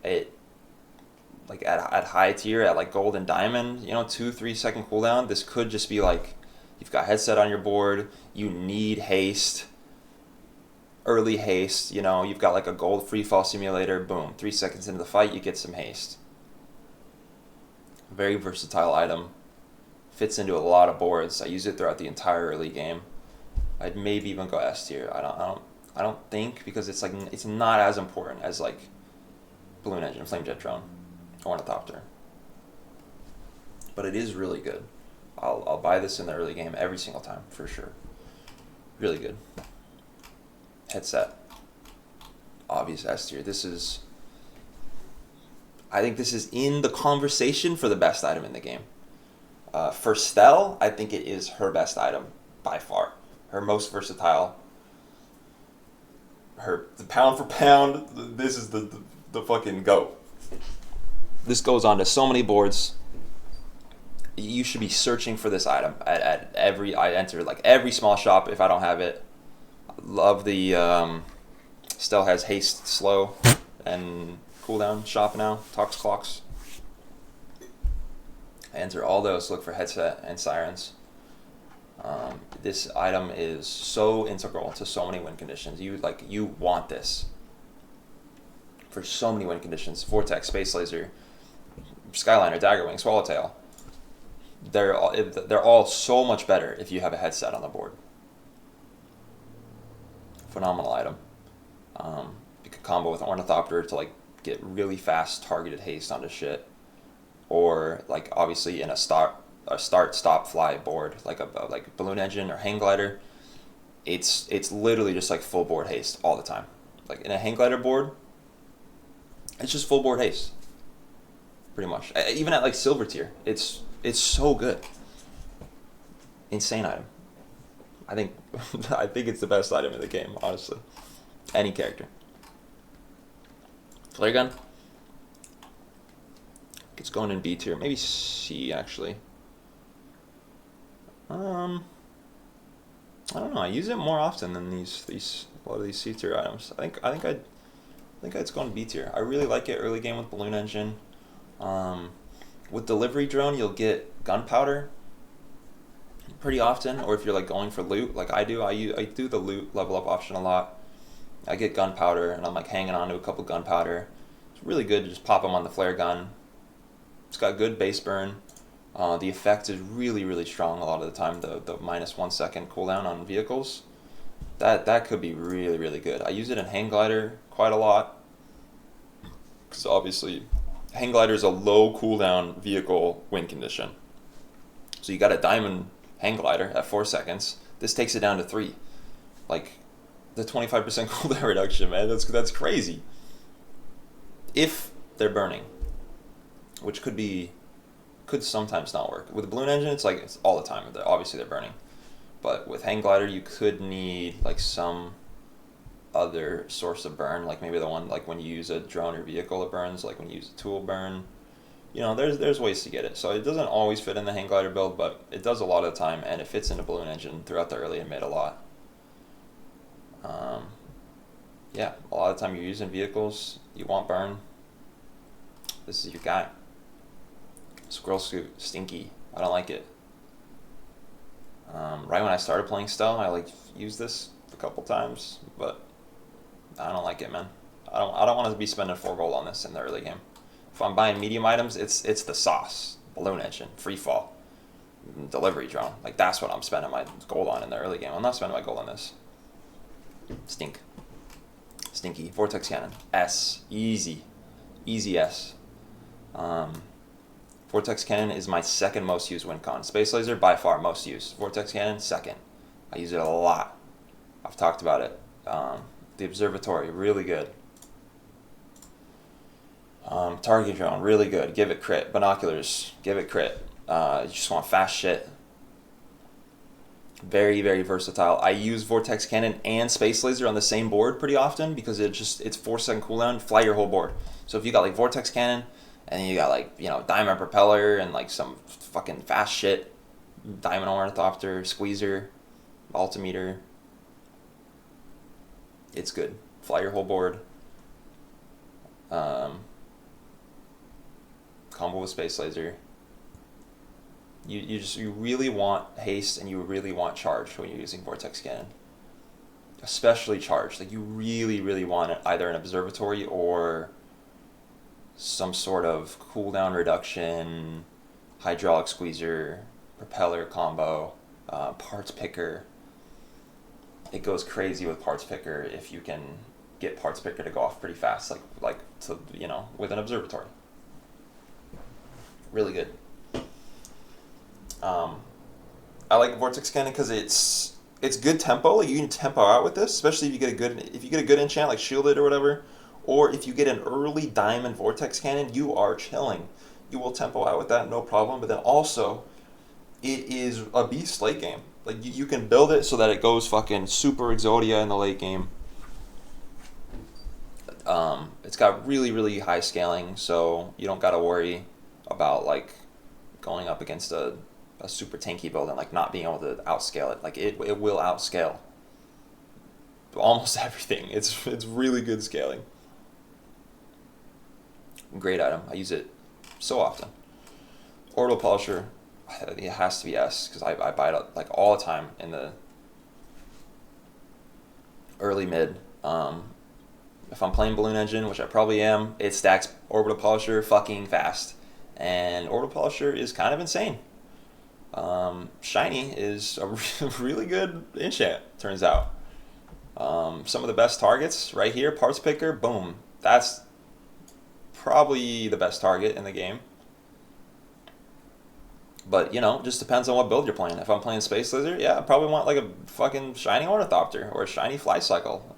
It like at high tier, at like gold and diamond, 2-3 second cooldown. This could just be like you've got headset on your board, you need haste, early haste. You've got like a gold free fall simulator, boom, 3 seconds into the fight you get some haste. Very versatile item, fits into a lot of boards. I use it throughout the entire early game. I'd maybe even go S tier. I don't think, because it's like it's not as important as like balloon engine, flame jet drone, ornithopter. But it is really good. I'll buy this in the early game every single time for sure. Really good. Headset, obvious S tier. I think this is in the conversation for the best item in the game. For Stelle, I think it is her best item by far. Her most versatile. The pound for pound, this is the fucking GOAT. This goes on to so many boards. You should be searching for this item at every. I enter like every small shop if I don't have it. Love the Stelle has haste, slow, and cooldown shop now. Tox clocks. I enter all those. Look for headset and Sirens. This item is so integral to so many win conditions. You want this for so many win conditions. Vortex, Space Laser, Skyliner, Daggerwing, Swallowtail. They're all so much better if you have a headset on the board. Phenomenal item. You could combo with Ornithopter to like get really fast targeted haste onto shit, or like obviously in a start stop fly board like like balloon engine or hang glider. It's literally just like full board haste all the time. Like in a hang glider board, it's just full board haste, pretty much. Even at like silver tier, it's so good. Insane item. I think it's the best item in the game, honestly. Any character. Flare gun. It's going in B tier, maybe C actually. I don't know. I use it more often than these a lot of these C tier items. I think it's going B tier. I really like it early game with balloon engine. With delivery drone, you'll get gunpowder pretty often, or if you're like going for loot, like I do, I do the loot level up option a lot. I get gunpowder, and I'm like hanging on to a couple gunpowder. It's really good to just pop them on the flare gun. It's got good base burn. The effect is really, really strong a lot of the time. The -1 second cooldown on vehicles, that could be really, really good. I use it in hang glider quite a lot. Because obviously, hang glider is a low cooldown vehicle wind condition. So you got a diamond hang glider at 4 seconds. This takes it down to 3. Like, the 25% cooldown reduction, man, that's crazy. If they're burning, which could sometimes not work. With the balloon engine, it's all the time. Obviously they're burning. But with hang glider, you could need like some other source of burn, like maybe the one like when you use a drone or vehicle it burns, like when you use a tool burn. You know, there's ways to get it. So it doesn't always fit in the hang glider build, but it does a lot of the time, and it fits in the balloon engine throughout the early and mid a lot. Yeah, a lot of the time you're using vehicles, you want burn. This is your guy. Squirrel Scoot, stinky. I don't like it. Right when I started playing Stelle, I like used this a couple times, but I don't like it, man. I don't want to be spending 4 gold on this in the early game. If I'm buying medium items, it's the sauce, balloon engine, free fall, delivery drone. Like that's what I'm spending my gold on in the early game. I'm not spending my gold on this. Stinky. Vortex Cannon. S. Easy S. Vortex Cannon is my second most used win con. Space Laser, by far most used. Vortex Cannon, second. I use it a lot. I've talked about it. The Observatory, really good. Target Drone, really good. Give it crit. Binoculars, give it crit. You just want fast shit. Very, very versatile. I use Vortex Cannon and Space Laser on the same board pretty often because it's 4 second cooldown. Fly your whole board. So if you got like Vortex Cannon, and then you got like, you know, Diamond Propeller and like some fucking fast shit, Diamond Ornithopter, Squeezer, Altimeter. It's good. Fly your whole board. Combo with Space Laser. You really want haste and you really want charge when you're using Vortex Cannon. Especially charge. Like you really, really want it, either an observatory or some sort of cooldown reduction, hydraulic squeezer, propeller combo, parts picker. It goes crazy with parts picker if you can get parts picker to go off pretty fast, like to, you know, with an observatory. Really good. I like Vortex Cannon because it's good tempo. Like you can tempo out with this, especially if you get a good enchant like Shielded or whatever, or if you get an early Diamond Vortex Cannon, you are chilling. You will tempo out with that, no problem. But then also, it is a beast late game. Like you can build it so that it goes fucking super Exodia in the late game. It's got really, really high scaling, so you don't gotta worry about like going up against a super tanky build and like not being able to outscale it. Like it will outscale almost everything. It's really good scaling. Great item. I use it so often. Orbital Polisher, it has to be S because I buy it like all the time in the early mid. If I'm playing Balloon Engine, which I probably am, it stacks Orbital Polisher fucking fast. And Orbital Polisher is kind of insane. Shiny is a really good enchant, turns out. Some of the best targets right here, Parts Picker, boom. That's probably the best target in the game. But, you know, just depends on what build you're playing. If I'm playing Space Laser, yeah, I probably want like a fucking Shiny Ornithopter or a Shiny Fly Cycle.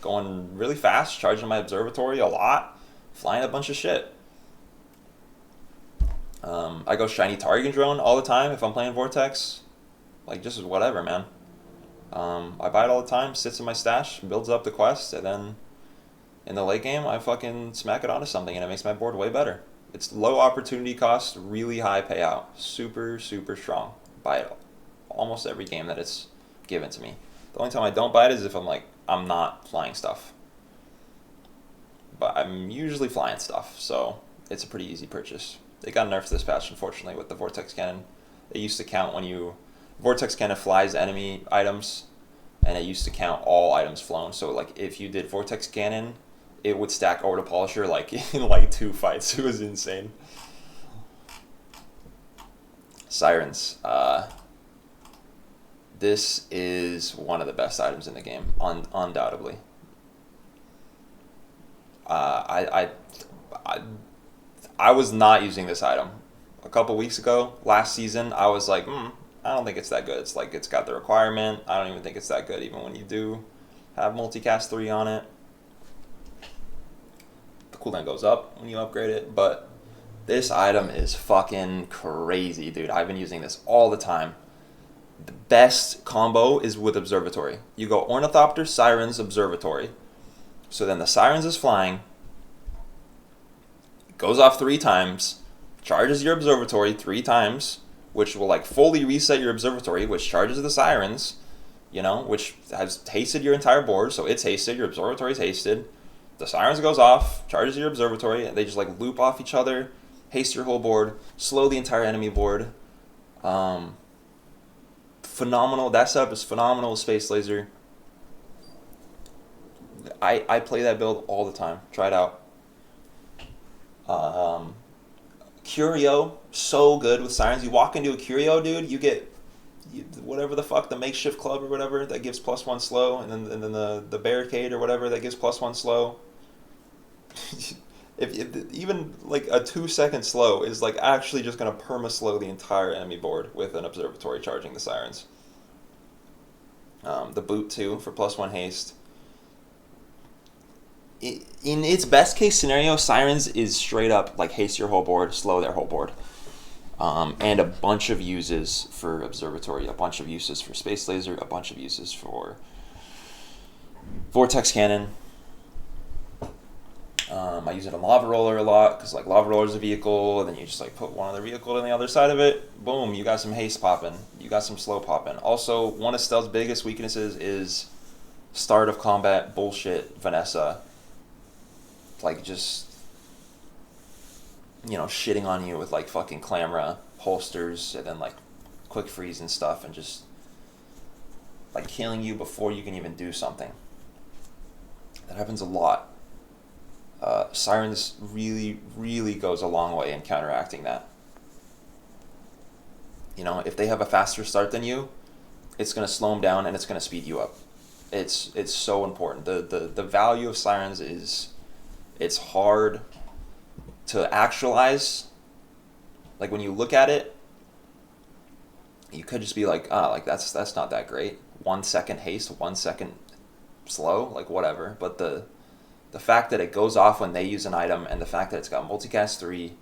Going really fast, charging my observatory a lot, flying a bunch of shit. I go Shiny Target Drone all the time if I'm playing Vortex. Like, just whatever, man. I buy it all the time, sits in my stash, builds up the quest, and then in the late game, I fucking smack it onto something, and it makes my board way better. It's low opportunity cost, really high payout. Super, super strong. Buy it almost every game that it's given to me. The only time I don't buy it is if I'm not flying stuff. But I'm usually flying stuff, so it's a pretty easy purchase. They got nerfed this patch, unfortunately, with the Vortex Cannon. It used to count when you... Vortex Cannon flies enemy items, and it used to count all items flown. So, like, if you did Vortex Cannon, it would stack Orbital Polisher, like, in, like, 2 fights. It was insane. Sirens. This is one of the best items in the game, undoubtedly. I I was not using this item. A couple weeks ago, last season, I was like, I don't think it's that good. It's like it's got the requirement. I don't even think it's that good, even when you do have multicast 3 on it. The cooldown goes up when you upgrade it, but this item is fucking crazy, dude. I've been using this all the time. The best combo is with Observatory. You go Ornithopter, Sirens, Observatory. So then the Sirens is flying, goes off 3 times, charges your Observatory 3 times, which will like fully reset your Observatory, which charges the Sirens, which has hasted your entire board. So it's hasted, your Observatory is hasted. The Sirens goes off, charges your Observatory, and they just like loop off each other, haste your whole board, slow the entire enemy board. Phenomenal. That setup is phenomenal with Space Laser. I play that build all the time. Try it out. Curio, so good with Sirens. You walk into a Curio, dude, you get whatever the fuck, the makeshift club or whatever that gives +1 slow, and then the barricade or whatever that gives +1 slow. if even like a 2-second slow is like actually just gonna perma slow the entire enemy board with an Observatory charging the Sirens. The boot too for +1 haste. In its best case scenario, Sirens is straight up like haste your whole board, slow their whole board. And a bunch of uses for Observatory, a bunch of uses for Space Laser, a bunch of uses for Vortex Cannon. I use it on Lava Roller a lot because like Lava Roller is a vehicle, and then you just like put one other vehicle on the other side of it. Boom, you got some haste popping. You got some slow popping. Also, one of Stelle's biggest weaknesses is start of combat bullshit Vanessa. Like just shitting on you with like fucking Clamra holsters and then like quick freeze and stuff, and just like killing you before you can even do something. That happens a lot. Sirens really, really goes a long way in counteracting that. If they have a faster start than you, it's going to slow them down and it's going to speed you up. It's so important. The value of Sirens is, it's hard to actualize. Like when you look at it, you could just be like, that's not that great. 1 second haste, 1 second slow, like whatever. But the fact that it goes off when they use an item, and the fact that it's got multicast 3,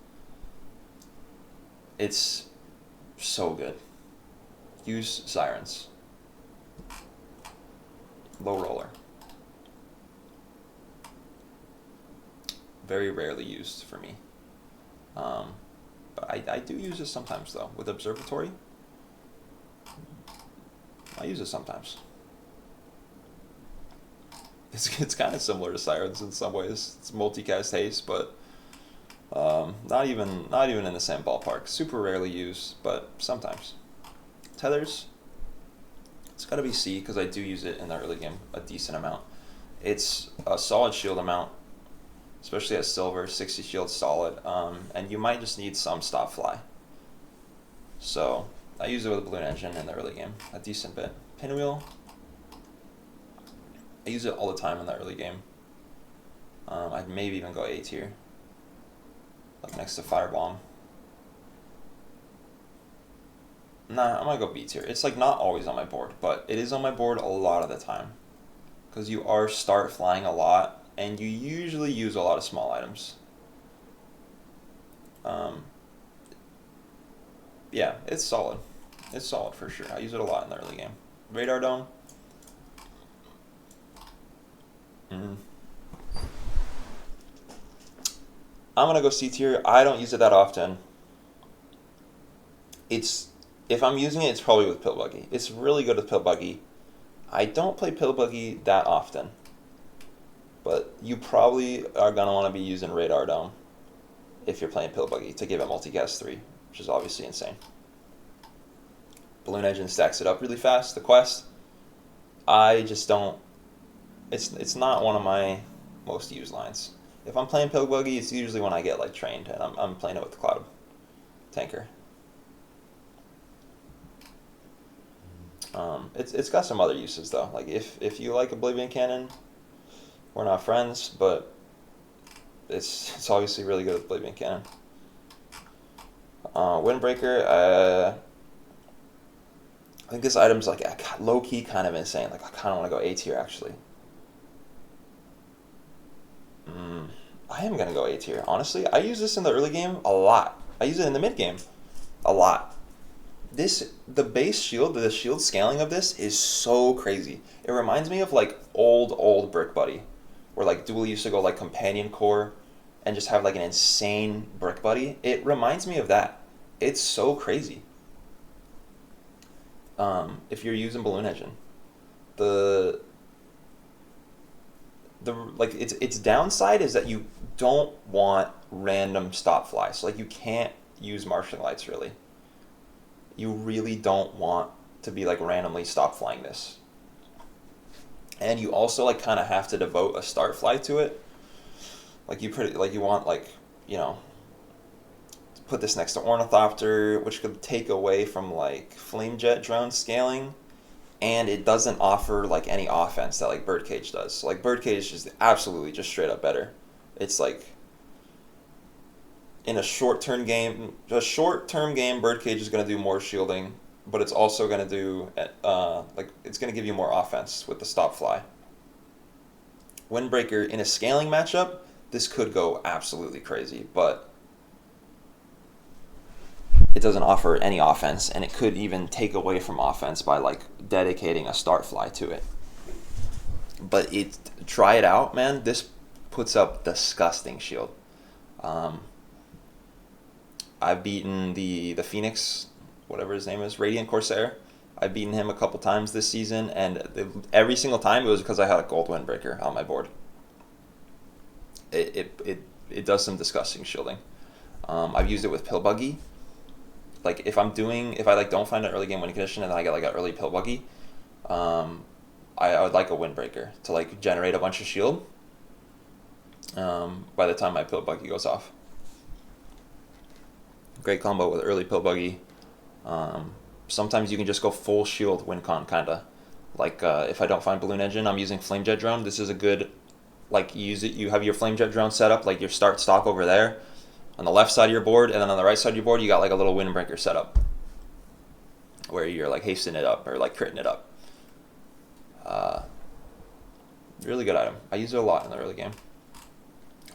it's so good. Use Sirens. Low roller. Very rarely used for me. But I do use this sometimes though. With Observatory, I use it sometimes. It's kind of similar to Sirens in some ways. It's multicast haste, but not even in the same ballpark. Super rarely used, but sometimes. Tethers, it's got to be C because I do use it in the early game a decent amount. It's a solid shield amount, especially at silver, 60 shield solid, and you might just need some stop fly. So I use it with a balloon engine in the early game a decent bit. Pinwheel, I use it all the time in the early game. I'd maybe even go A tier, like next to Firebomb. Nah, I'm gonna go B tier. It's like not always on my board, but it is on my board a lot of the time, because you are start flying a lot, and you usually use a lot of small items. Yeah, it's solid. It's solid for sure. I use it a lot in the early game. Radar Dome. I'm gonna go C tier. I don't use it that often. If I'm using it, it's probably with Pill Buggy. It's really good with Pill Buggy. I don't play Pill Buggy that often, but you probably are gonna want to be using Radar Dome if you're playing Pill Buggy to give it multicast 3, which is obviously insane. Balloon Engine stacks it up really fast. The Quest, I just don't. It's not one of my most used lines. If I'm playing Pill Buggy, it's usually when I get like trained and I'm playing it with the Cloud Tanker. It's got some other uses though. Like if you like Oblivion Cannon, we're not friends, but it's obviously really good with Oblivion Cannon. Windbreaker, I think this item's like low key kind of insane. Like I kind of want to go A tier actually. I am gonna go A tier. Honestly, I use this in the early game a lot. I use it in the mid game a lot. The base shield, the shield scaling of this is so crazy. It reminds me of like old Brick Buddy, where like Duel used to go like companion core, and just have like an insane Brick Buddy. It reminds me of that. It's so crazy. If you're using Balloon Engine, the like its downside is that you don't want random stop flies. So like you can't use marshalling lights really. You really don't want to be like randomly stop flying this. And you also like kind of have to devote a start fly to it. Like you want like, you know, put this next to Ornithopter, which could take away from like Flamejet drone scaling, and it doesn't offer like any offense that like Birdcage does. So like Birdcage is absolutely just straight up better. It's like in a short-term game, Birdcage is going to do more shielding, but it's also going to do it's going to give you more offense with the stop fly. Windbreaker in a scaling matchup, this could go absolutely crazy, but it doesn't offer any offense, and it could even take away from offense by like dedicating a start fly to it. But try it out, man. This puts up disgusting shield. I've beaten the Phoenix, whatever his name is, Radiant Corsair. I've beaten him a couple times this season, and every single time it was because I had a gold Windbreaker on my board. It does some disgusting shielding. I've used it with Pill Buggy. Like if I like don't find an early game winning condition and then I get like an early Pill Buggy, I would like a Windbreaker to like generate a bunch of shield. By the time my Pill Buggy goes off. Great combo with early Pill Buggy. Sometimes you can just go full shield WinCon kinda. Like if I don't find Balloon Engine, I'm using Flamejet Drone. This is a good, like you have your Flamejet Drone set up, like your start stock over there on the left side of your board, and then on the right side of your board you got like a little Windbreaker setup where you're like hastening it up or like critting it up. Really good item. I use it a lot in the early game.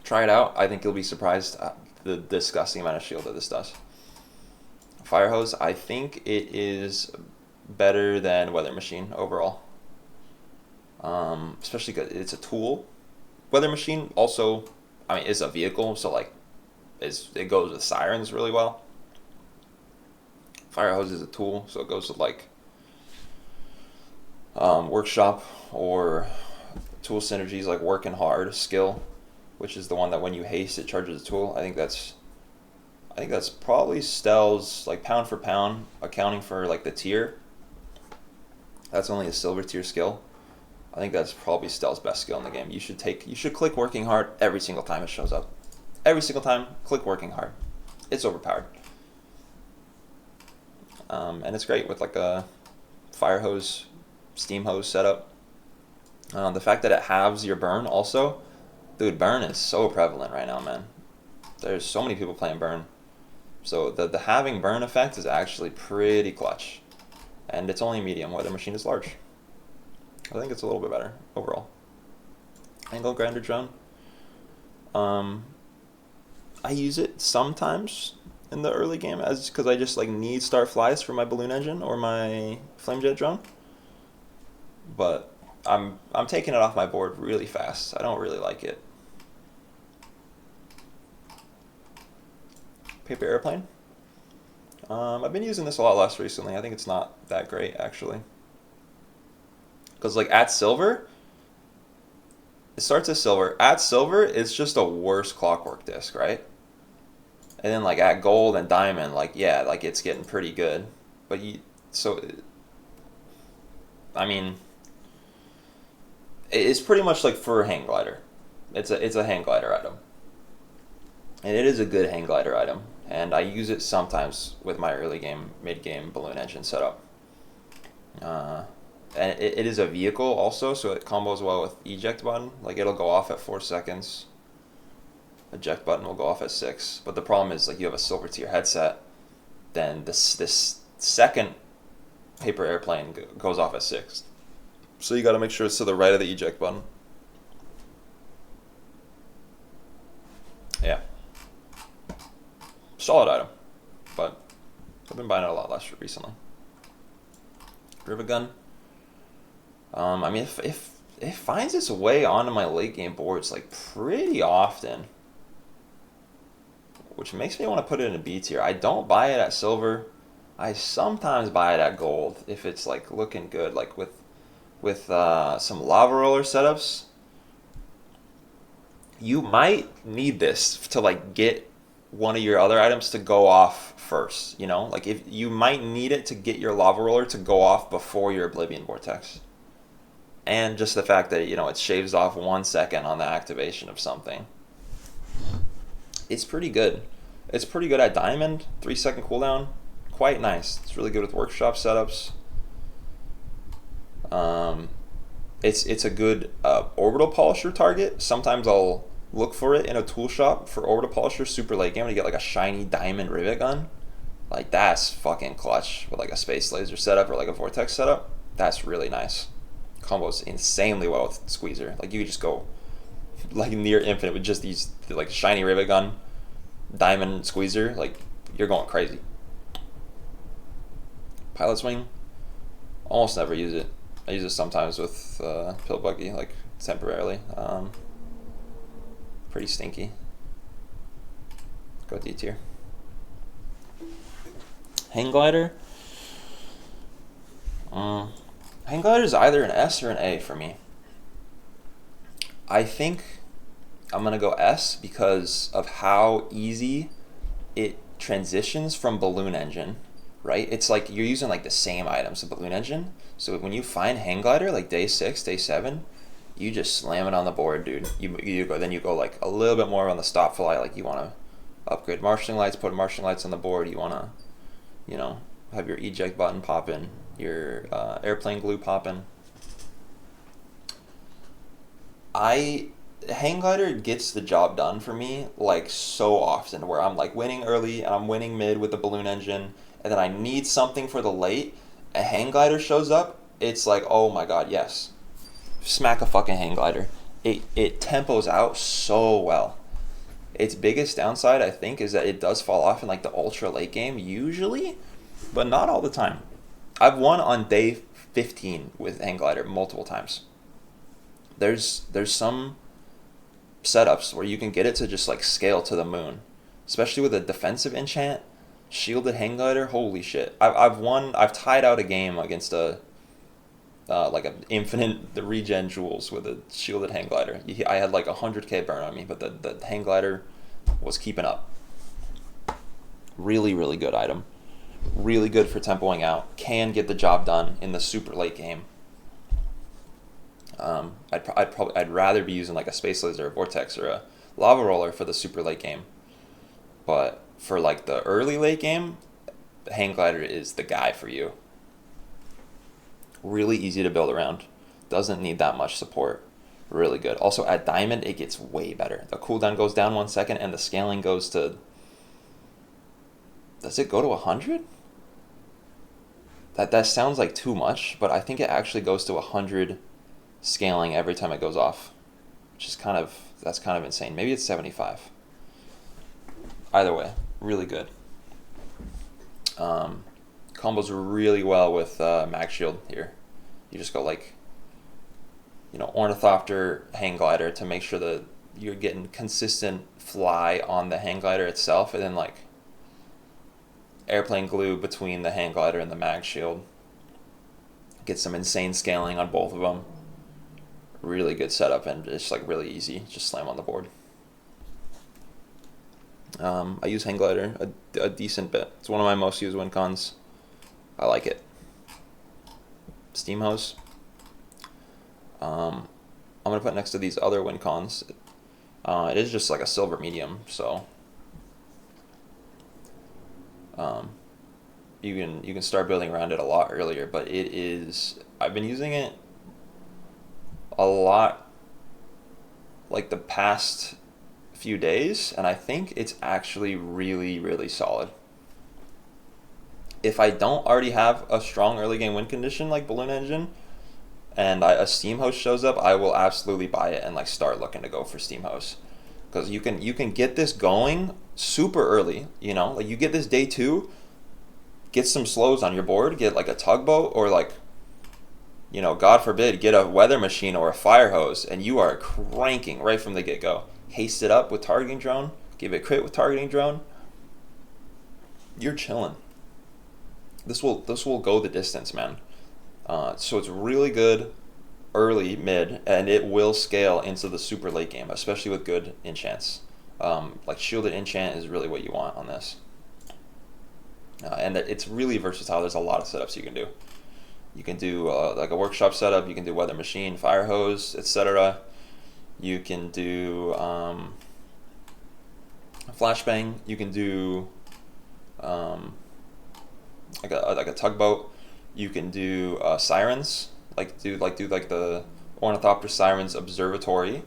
Try it out. I think you'll be surprised at the disgusting amount of shield that this does. Fire Hose, I think it is better than Weather Machine overall. Especially because it's a tool. Weather Machine also, I mean, is a vehicle, so like it goes with Sirens really well. Fire Hose is a tool, so it goes with like Workshop or tool synergies like Working Hard skill, which is the one that when you haste it charges a tool. I think that's probably Stell's like pound for pound, accounting for like the tier. That's only a silver tier skill. I think that's probably Stell's best skill in the game. You should click Working Hard every single time it shows up. Every single time, click Working Hard. It's overpowered. And it's great with like a Fire Hose, Steam Hose setup. The fact that it halves your burn also, dude, burn is so prevalent right now, man. There's so many people playing burn. So the halving burn effect is actually pretty clutch. And it's only medium, Weather Machine is large. I think it's a little bit better overall. Angle Grinder Drone. I use it sometimes in the early game because I just like need start flies for my Balloon Engine or my Flamejet Drone. But I'm taking it off my board really fast. I don't really like it. Paper Airplane. I've been using this a lot less recently. I think it's not that great actually. Because like at silver, it starts as silver. At silver, it's just a worse Clockwork disc, right? And then like at gold and diamond, like yeah, like it's getting pretty good. But I mean, it's pretty much like for a hang glider. It's a hang glider item. And it is a good hang glider item. And I use it sometimes with my early game, mid game Balloon Engine setup. And it is a vehicle also, so it combos well with Eject Button. Like it'll go off at 4 seconds. Eject Button will go off at 6. But the problem is, like, you have a silver tier headset, then this second paper airplane goes off at 6. So you got to make sure it's to the right of the eject button. Yeah. Solid item, but I've been buying it a lot less recently. Rivet gun. I mean, if it finds its way onto my late game boards like pretty often, which makes me want to put it in a B tier. I don't buy it at silver. I sometimes buy it at gold if it's like looking good, like with some lava roller setups. You might need this to like get one of your other items to go off first, you know? Like if you might need it to get your lava roller to go off before your Oblivion Vortex. And just the fact that, you know, it shaves off 1 second on the activation of something. It's pretty good. It's pretty good at Diamond, 3-second cooldown. Quite nice. It's really good with workshop setups. It's a good orbital polisher target. Sometimes I'll look for it in a tool shop for orbital polisher super late game when you get like a shiny diamond rivet gun. Like that's fucking clutch with like a space laser setup or like a vortex setup. That's really nice. Combos insanely well with squeezer. Like you could just go like near infinite with just these like shiny rivet gun, diamond squeezer. Like you're going crazy. Pilot's wing, almost never use it. I use it sometimes with pill buggy, like temporarily. Pretty stinky. Go D tier. Hang glider. Hang glider is either an S or an A for me. I think I'm gonna go S because of how easy it transitions from balloon engine. Right? It's like you're using like the same items, the balloon engine. So when you find hang glider, like day 6, day 7, you just slam it on the board, dude. You go like a little bit more on the stop fly. Like you want to upgrade marshalling lights, put marshalling lights on the board. You want to, you know, have your eject button popping, your airplane glue popping. Hang glider gets the job done for me like so often, where I'm like winning early and I'm winning mid with the balloon engine. And then I need something for the late, a hang glider shows up, it's like, oh my god, yes. Smack a fucking hang glider. It tempos out so well. Its biggest downside, I think, is that it does fall off in like the ultra late game, usually, but not all the time. I've won on day 15 with hang glider multiple times. There's some setups where you can get it to just like scale to the moon, especially with a defensive enchant. Shielded hang glider, holy shit! I've tied out a game against a like an infinite the regen jewels with a shielded hang glider. I had like 100k burn on me, but the hang glider was keeping up. Really, really good item. Really good for tempoing out. Can get the job done in the super late game. I'd rather be using like a space laser, a vortex, or a lava roller for the super late game, but for like the early late game, the hang glider is the guy for you. Really easy to build around. Doesn't need that much support. Really good. Also at diamond, it gets way better. The cooldown goes down 1 second and the scaling goes to... Does it go to 100? That sounds like too much, but I think it actually goes to 100 scaling every time it goes off. Which is that's kind of insane. Maybe it's 75. Either way, really good. Combos really well with mag shield here. You just go like, you know, ornithopter, hang glider to make sure that you're getting consistent fly on the hang glider itself, and then like airplane glue between the hang glider and the mag shield. Get some insane scaling on both of them. Really good setup and it's like really easy. Just slam on the board. I use hang glider a decent bit. It's one of my most used win cons. I like it. Steam hose. I'm gonna put next to these other win cons. It is just like a silver medium, so you can start building around it a lot earlier. But it is. I've been using it a lot, like the past few days, and I think it's actually really, really solid. If I don't already have a strong early game win condition like Balloon Engine, and a Steam host shows up, I will absolutely buy it and like start looking to go for Steam host, because you can get this going super early. Like you get this day 2, get some slows on your board, get like a tugboat, or like, God forbid, get a weather machine or a fire hose, and you are cranking right from the get-go. Haste it up with targeting drone, give it crit with targeting drone. You're chilling. This will go the distance, man. So it's really good early, mid, and it will scale into the super late game, especially with good enchants. Like shielded enchant is really what you want on this. And it's really versatile. There's a lot of setups you can do. You can do like a workshop setup. You can do weather machine, fire hose, etc. You can do flashbang. You can do like a tugboat. You can do sirens. Do the Ornithopter Sirens Observatory.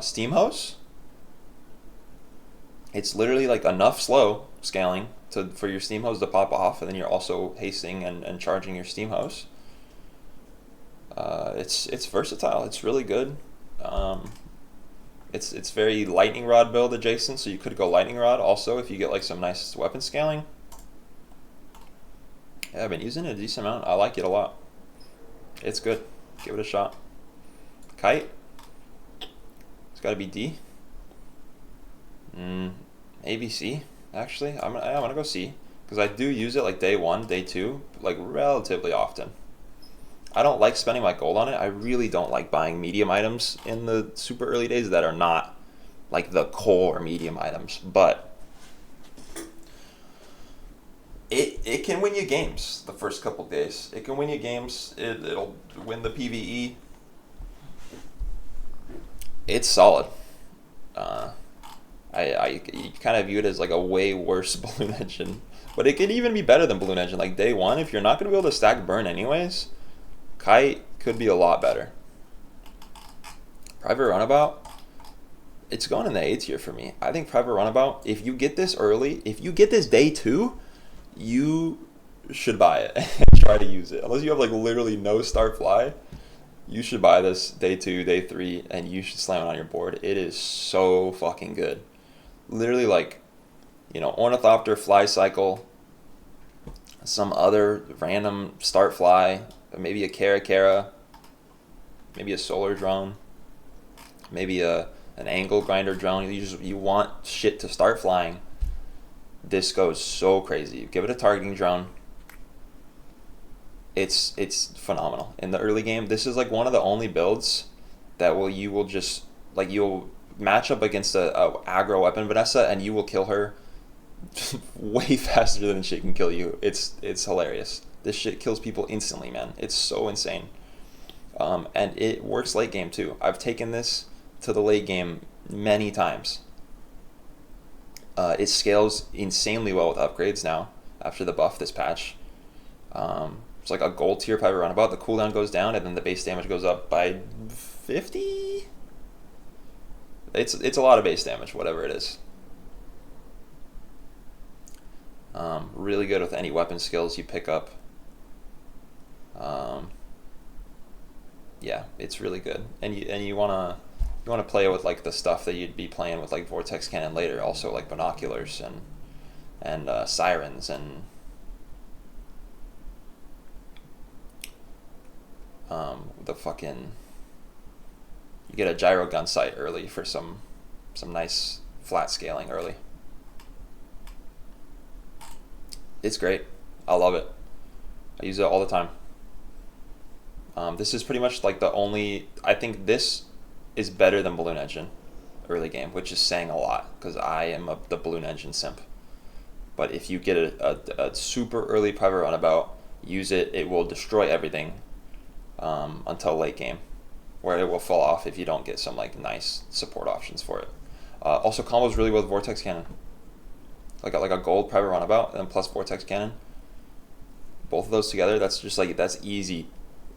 Steam hose. It's literally like enough slow scaling for your steam hose to pop off, and then you're also hasting and charging your steam hose. It's versatile. It's really good. It's very lightning rod build adjacent, so you could go lightning rod also if you get like some nice weapon scaling. Yeah, I've been using it a decent amount. I like it a lot. It's good. Give it a shot. Kite. It's got to be D. Maybe C. Actually, I'm gonna go C, because I do use it like day 1, day 2, like relatively often. I don't like spending my gold on it. I really don't like buying medium items in the super early days that are not like the core medium items, but it can win you games the first couple days. It can win you games. It'll win the PvE. It's solid. I kind of view it as like a way worse Balloon Engine, but it could even be better than Balloon Engine. Like day 1, if you're not going to be able to stack burn anyways, Kite could be a lot better. Private Runabout, it's going in the A tier for me. I think Private Runabout, if you get this early, if you get this day 2, you should buy it and try to use it. Unless you have like literally no start fly, you should buy this day 2, day 3, and you should slam it on your board. It is so fucking good. Literally like, Ornithopter, Fly Cycle, some other random start fly, maybe a Kara, maybe a solar drone, maybe an angle grinder drone. You want shit to start flying. This goes so crazy. Give it a targeting drone. It's phenomenal. In the early game, this is like one of the only builds that you'll match up against a aggro weapon Vanessa, and you will kill her way faster than she can kill you. It's hilarious. This shit kills people instantly, man. It's so insane. And it works late game too. I've taken this to the late game many times. It scales insanely well with upgrades now after the buff this patch. It's like a gold tier Private Runabout. The cooldown goes down, and then the base damage goes up by 50. It's a lot of base damage, whatever it is. Really good with any weapon skills you pick up. Yeah, it's really good, and you wanna play with like the stuff that you'd be playing with like Vortex Cannon later, also like binoculars and sirens and the fucking, you get a gyro gun sight early for some nice flat scaling early. It's great. I love it. I use it all the time. This is pretty much like the only, I think this is better than Balloon Engine early game, which is saying a lot because I am the Balloon Engine simp. But if you get a super early Private Runabout, use it, it will destroy everything until late game, where it will fall off if you don't get some like nice support options for it. Also combos really well with Vortex Cannon. Like a gold Private Runabout and plus Vortex Cannon. Both of those together, that's just like, that's easy,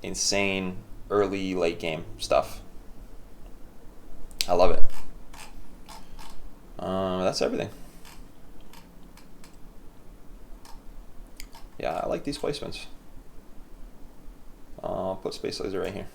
insane early late game stuff. I love it. That's everything. Yeah, I like these placements. I'll put Space Laser right here.